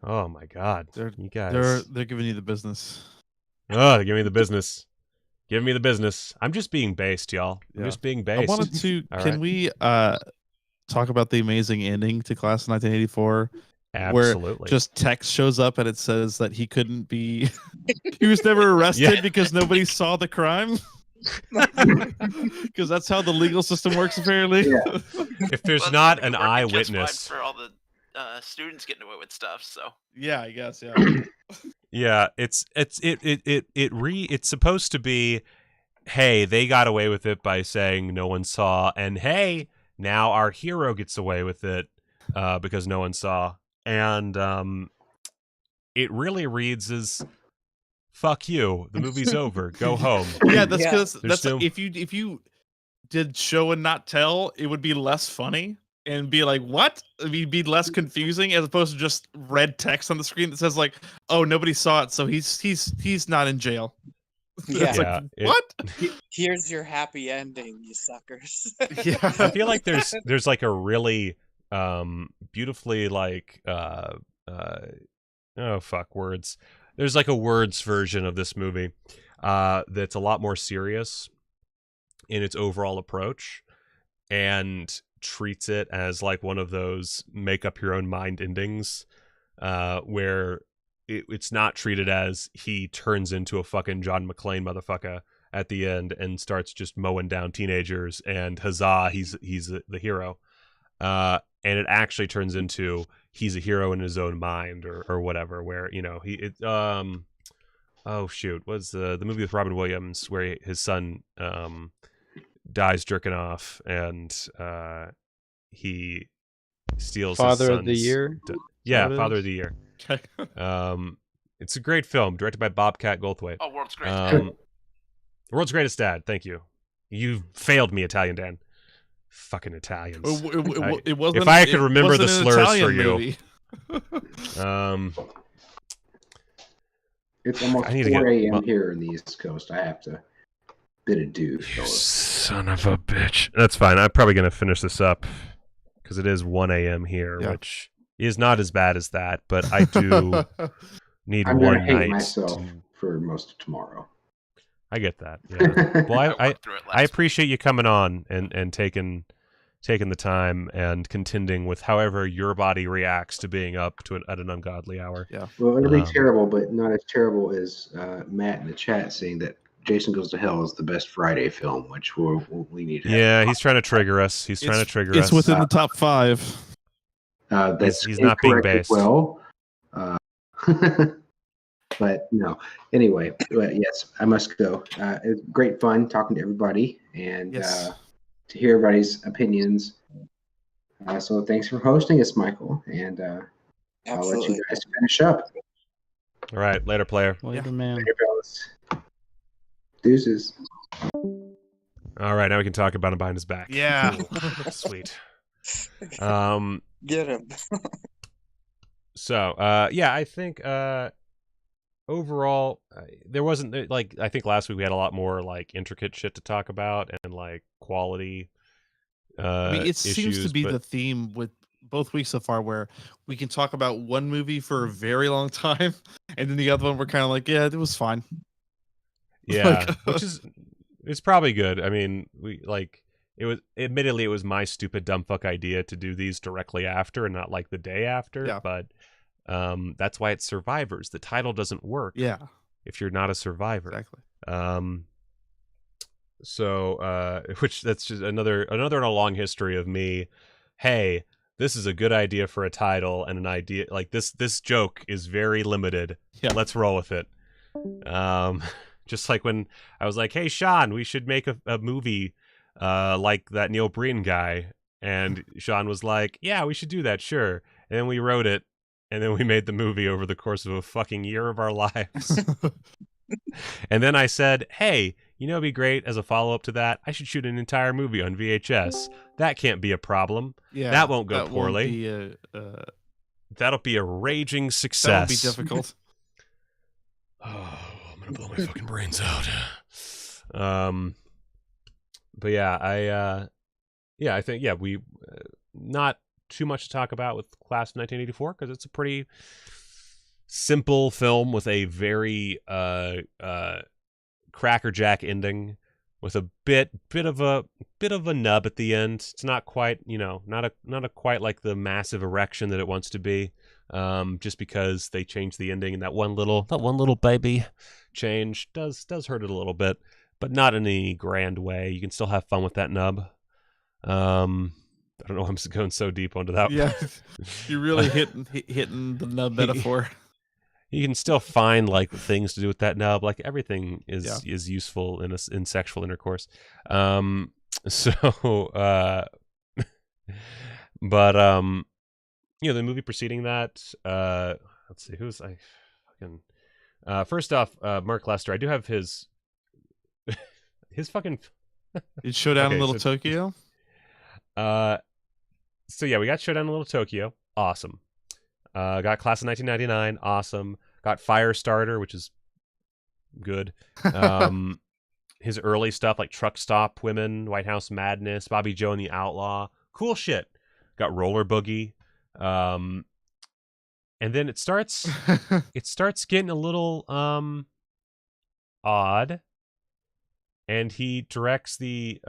Oh my God. You guys. They're giving you the business. Oh, they're giving me the business. Give me the business. I'm just being based, y'all. I'm just being based. I wanted to. Can we talk about the amazing ending to Class of 1984? Absolutely. Where just text shows up and it says that he couldn't be. He was never arrested because nobody saw the crime. Because that's how the legal system works, apparently. Yeah. If there's not an eyewitness, for all the students getting away with stuff. So yeah, I guess yeah, it's supposed to be, hey, they got away with it by saying no one saw, and hey, now our hero gets away with it because no one saw, and it really reads as fuck you, the movie's over, go home. Yeah, that's because if you did show and not tell, it would be less funny and be like, what? It'd be less confusing as opposed to just red text on the screen that says like, oh, nobody saw it, so he's not in jail. Yeah. It's like, it- what? Here's your happy ending, you suckers. Yeah. I feel like there's like a really beautifully like oh fuck words. There's like a words version of this movie that's a lot more serious in its overall approach and treats it as like one of those make up your own mind endings where it's not treated as he turns into a fucking John McClane motherfucker at the end and starts just mowing down teenagers and huzzah, he's the hero. And it actually turns into he's a hero in his own mind or whatever, where, you know, oh shoot, what's the movie with Robin Williams where his son dies jerking off and he steals Father his of the son's Year? yeah, what it Father is? of the Year. Okay. It's a great film directed by Bobcat Goldthwait. Oh, world's greatest dad. The World's Greatest Dad. Thank you. You failed me, Italian Dan. Fucking Italians. It wasn't. If I could remember it the wasn't an slurs Italian for you. movie. It's almost I need to 4 get- a.m. well- here in the East Coast. I have to bid adieu, You fellas. son of a bitch. That's fine. I'm probably going to finish this up because it is 1 a.m. here, Yeah. which is not as bad as that, but I do need I'm going one to hate night. myself to- for most of tomorrow. I get that. Yeah. Well, I worked through it I last appreciate you coming on and taking the time and contending with however your body reacts to being up at an ungodly hour. Well, it'll be Um, terrible, but not as terrible as Matt in the chat saying that Jason Goes to Hell is the best Friday film, which we need to have. Yeah, he's trying to trigger us. He's trying to trigger us. It's within the top 5. That's he's not being incorrect as based. well. But no. Anyway, but yes, I must go. It's great fun talking to everybody and Yes. to hear everybody's opinions. So thanks for hosting us, Michael, and I'll let Absolutely. you guys finish up. All right, later, player. Later, man. Later, fellas. Deuces. All right, now we can talk about him behind his back. Yeah. Cool. Sweet. Get him. So, yeah, I think overall there wasn't like I think last week we had a lot more like intricate shit to talk about and like quality I mean, it seems to issues, be but- the theme with both weeks so far, where we can talk about one movie for a very long time, and then the other one we're kind of like, yeah, it was fine. Yeah, Like- which is it's probably good. I mean, we like it was my stupid dumb fuck idea to do these directly after and not like the day after, Yeah. but that's why it's Survivors. The title doesn't work Yeah, if you're not a survivor. exactly. So which that's just another in a long history of me, hey, this is a good idea for a title and an idea like this joke is very limited. Yeah. Let's roll with it. Just like when I was like, hey Sean, we should make a movie like that Neil Breen guy, and Sean was like, yeah, we should do that, sure. And then we wrote it, and then we made the movie over the course of a fucking year of our lives. And then I said, hey, you know, it'd be great as a follow-up to that. I should shoot an entire movie on VHS. That can't be a problem. Yeah, That won't go poorly. Be a, That'll be a raging that success. won't be difficult. Oh, I'm gonna blow my fucking brains out. But yeah, I think we not too much to talk about with Class of 1984 because it's a pretty simple film with a very crackerjack ending with a bit of a nub at the end. It's not quite, not a quite like the massive erection that it wants to be. Just because they changed the ending and that one little baby change does hurt it a little bit, but not in any grand way. You can still have fun with that nub. I don't know why I'm going so deep onto that. Yeah, you're really hitting the nub metaphor. You can still find like things to do with that nub. Like everything is useful in sexual intercourse. But the movie preceding that, let's see, first off, Mark Lester. I do have his fucking It Showdown Okay, in Little so- Tokyo. So yeah, we got Showdown in Little Tokyo. Awesome. Got Class of 1999. Awesome. Got Firestarter, which is good. His early stuff like Truck Stop Women, White House Madness, Bobby Joe and the Outlaw, cool shit. Got Roller Boogie, and then it starts getting a little odd, and he directs the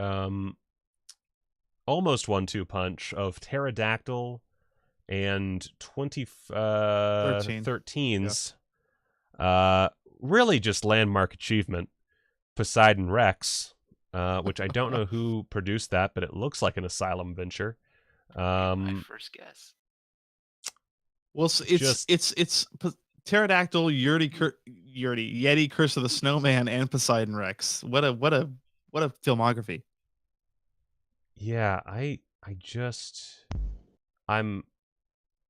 almost 1-2 punch of Pterodactyl and 2013's really just landmark achievement, Poseidon Rex, which I don't know who produced that, but it looks like an Asylum venture. My first guess. Well, it's Pterodactyl, Yeti, Curse of the Snowman, and Poseidon Rex. What a filmography. Yeah, I'm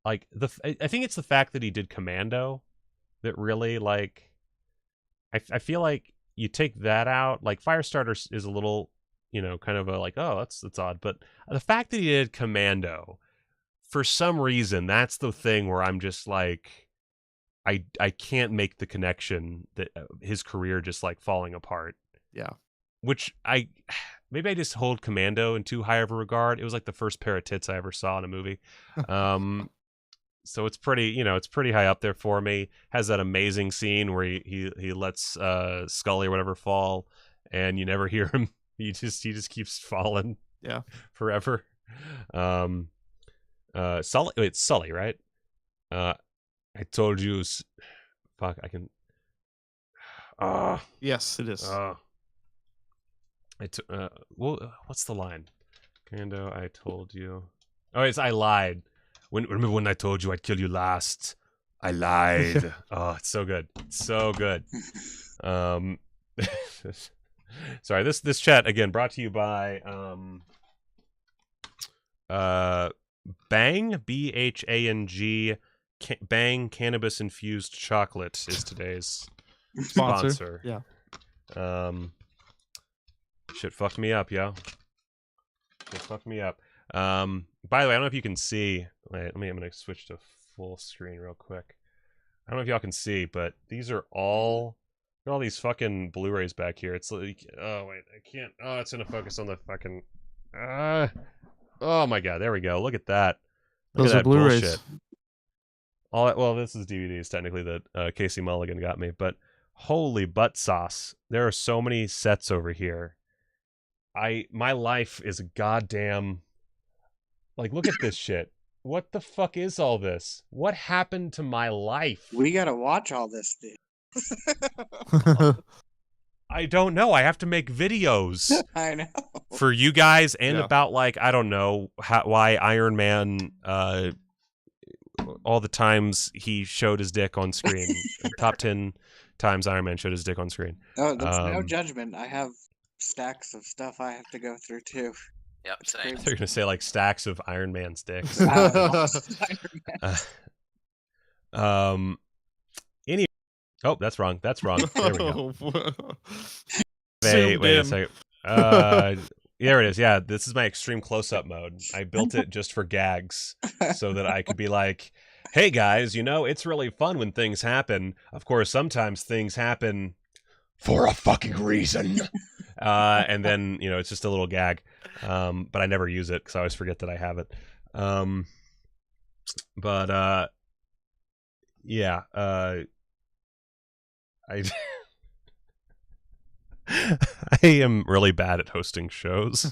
like I think it's the fact that he did Commando that really like I feel like you take that out, like Firestarter is a little, kind of a like, oh, that's odd, but the fact that he did Commando, for some reason, that's the thing where I'm just like, I can't make the connection that his career just like falling apart. Yeah. Which maybe I just hold Commando in too high of a regard. It was like the first pair of tits I ever saw in a movie. So it's pretty, it's pretty high up there for me. Has that amazing scene where he lets Scully or whatever fall, and you never hear him. He just keeps falling. Yeah. Forever. Sully. Wait, it's Sully, right? I told you. Fuck. I can. Yes, it is. Well, what's the line? Commando, I told you. Oh, it's I lied. Remember when I told you I'd kill you last? I lied. Oh, it's so good. It's so good. Sorry, this chat again brought to you by Bang, BHANG, Bang Cannabis Infused Chocolate is today's sponsor. Yeah. Shit fucked me up, yo. Shit fucked me up. By the way, I don't know if you can see. Wait, I'm gonna switch to full screen real quick. I don't know if y'all can see, but these are all these fucking Blu-rays back here. It's like, oh wait, I can't. Oh, it's gonna focus on the fucking. Oh my god, there we go. Look at that. Look Those at are that Blu-rays. bullshit. Well, this is DVDs technically that Casey Mulligan got me, but holy butt sauce! There are so many sets over here. My life is a goddamn. Like, look at this shit. What the fuck is all this? What happened to my life? We gotta watch all this, dude. I don't know. I have to make videos. I know. For you guys and Yeah. about, like, I don't know, why Iron Man, all the times he showed his dick on screen. Top 10 times Iron Man showed his dick on screen. Oh, that's no judgment. I have stacks of stuff I have to go through, too. Yep, It's same. crazy. They're going to say, like, stacks of Iron Man's dicks. Any. Oh, that's wrong. That's wrong. There we go. Wait a second. There it is. Yeah, this is my extreme close-up mode. I built it just for gags, so that I could be like, "Hey guys, it's really fun when things happen. Of course, sometimes things happen for a fucking reason." And then it's just a little gag, but I never use it because I always forget that I have it. Yeah. I am really bad at hosting shows.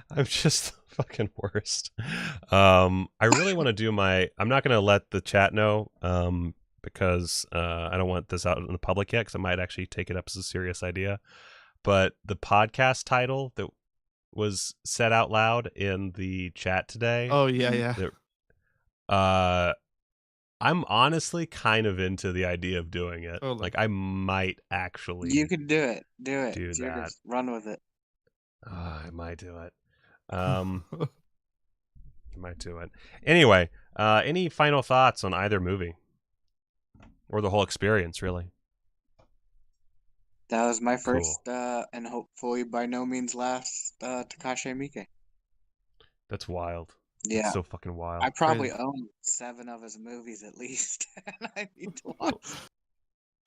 I'm just the fucking worst. I really want to do I'm not going to let the chat know because I don't want this out in the public yet because I might actually take it up as a serious idea. But the podcast title that was said out loud in the chat today. Oh, yeah. I'm honestly kind of into the idea of doing it. Totally. Like, I might actually. You can do it. Do it. Do You that. just run with it. I might do it. I might do it. Anyway, any final thoughts on either movie? Or the whole experience, really? That was my first, and hopefully by no means last, Takashi Miike. That's wild. Yeah. It's so fucking wild. I probably own 7 of his movies at least, and I need to watch.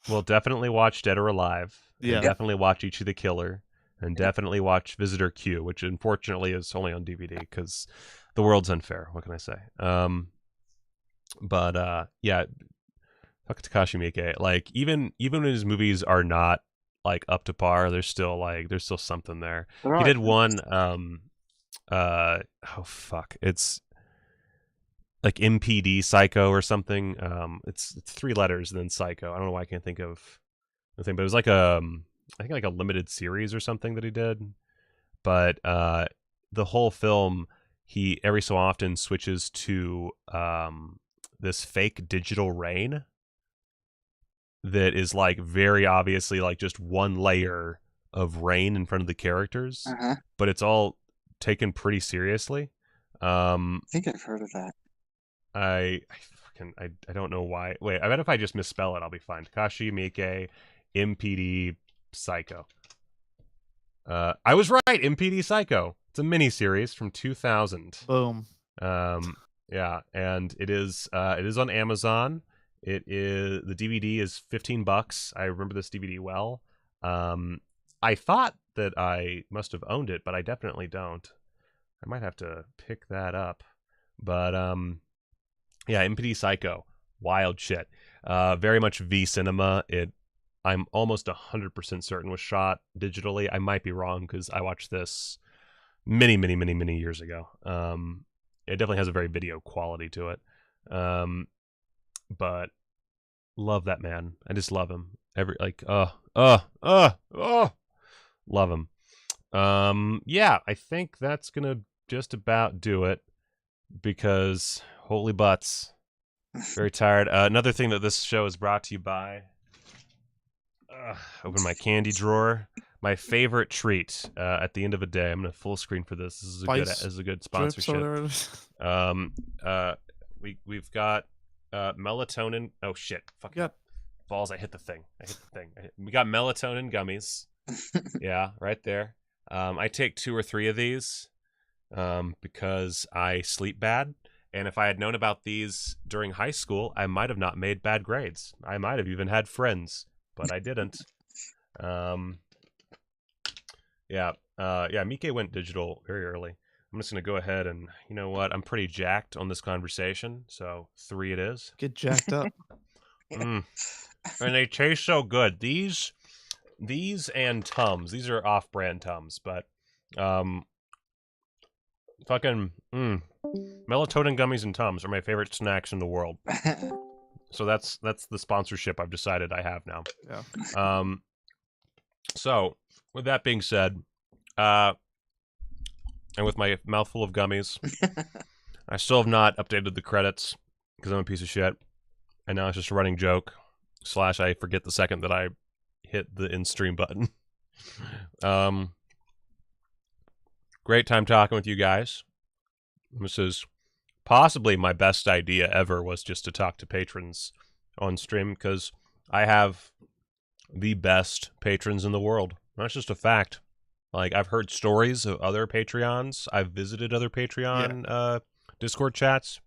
Well, definitely watch Dead or Alive. And Yeah. definitely watch Ichi the Killer. And definitely watch Visitor Q, which unfortunately is only on DVD because the world's unfair. What can I say? But yeah, fuck Takashi Miike. Like even when his movies are not like up to par, there's still something there. He did one. Oh fuck, it's like MPD Psycho or something. It's 3 letters and then Psycho. I don't know why I can't think of the thing, but it was like I think like a limited series or something that he did. But the whole film, he every so often switches to this fake digital rain that is like very obviously like just one layer of rain in front of the characters, but it's all taken pretty seriously. I think I've heard of that. I don't know why. Wait, I bet if I just misspell it, I'll be fine. Takashi Miike, MPD Psycho. I was right. MPD Psycho. It's a mini series from 2000. Boom. Yeah, and it is on Amazon. It is the DVD is $15. I remember this DVD well. I thought that I must have owned it, but I definitely don't. I might have to pick that up. But yeah, MPD Psycho, wild shit. Very much V cinema. I'm almost 100% certain was shot digitally. I might be wrong because I watched this many years ago. It definitely has a very video quality to it. But love that man. I just love him. Love him. Yeah, I think that's gonna just about do it because holy butts. Very tired. Another thing that this show is brought to you by. Open my candy drawer. My favorite treat at the end of a day. I'm gonna full screen for this. This is a good sponsorship. We've got melatonin. Oh shit! Fuck yep. Balls! I hit the thing. We got melatonin gummies. Yeah, right there. I take 2 or 3 of these because I sleep bad. And if I had known about these during high school, I might have not made bad grades. I might have even had friends, but I didn't. Yeah, Miike went digital very early. I'm just going to go ahead and, you know what? I'm pretty jacked on this conversation, so 3 it is. Get jacked up. And they taste so good. These and Tums. These are off-brand Tums, but fucking melatonin gummies and Tums are my favorite snacks in the world. So that's the sponsorship I've decided I have now. Yeah. So with that being said, and with my mouthful of gummies, I still have not updated the credits because I'm a piece of shit, and now it's just a running joke. / I forget the second that I hit the in stream button. Great time talking with you guys. This is possibly my best idea ever, was just to talk to patrons on stream, because I have the best patrons in the world. That's just a fact. Like, I've heard stories of other Patreons. I've visited other Patreon Discord chats.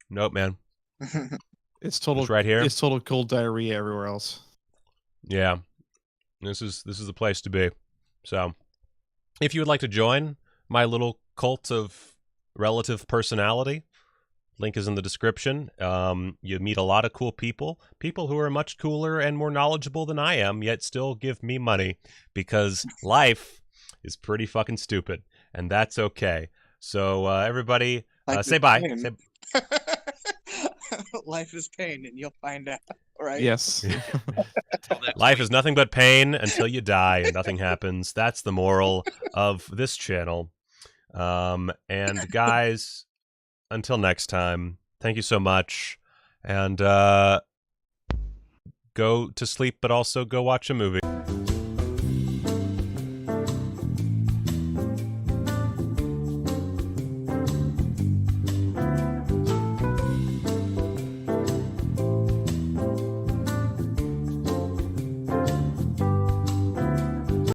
Nope, man. It's total right here. It's total cold diarrhea everywhere else. Yeah. This is the place to be. So, if you would like to join my little cult of relative personality, link is in the description. You meet a lot of cool people who are much cooler and more knowledgeable than I am, yet still give me money, because life is pretty fucking stupid, and that's okay. So everybody, say bye. Life is pain, and you'll find out, right? Yes. Life is nothing but pain until you die and nothing happens. That's the moral of this channel. And guys, until next time, thank you so much. And go to sleep, but also go watch a movie.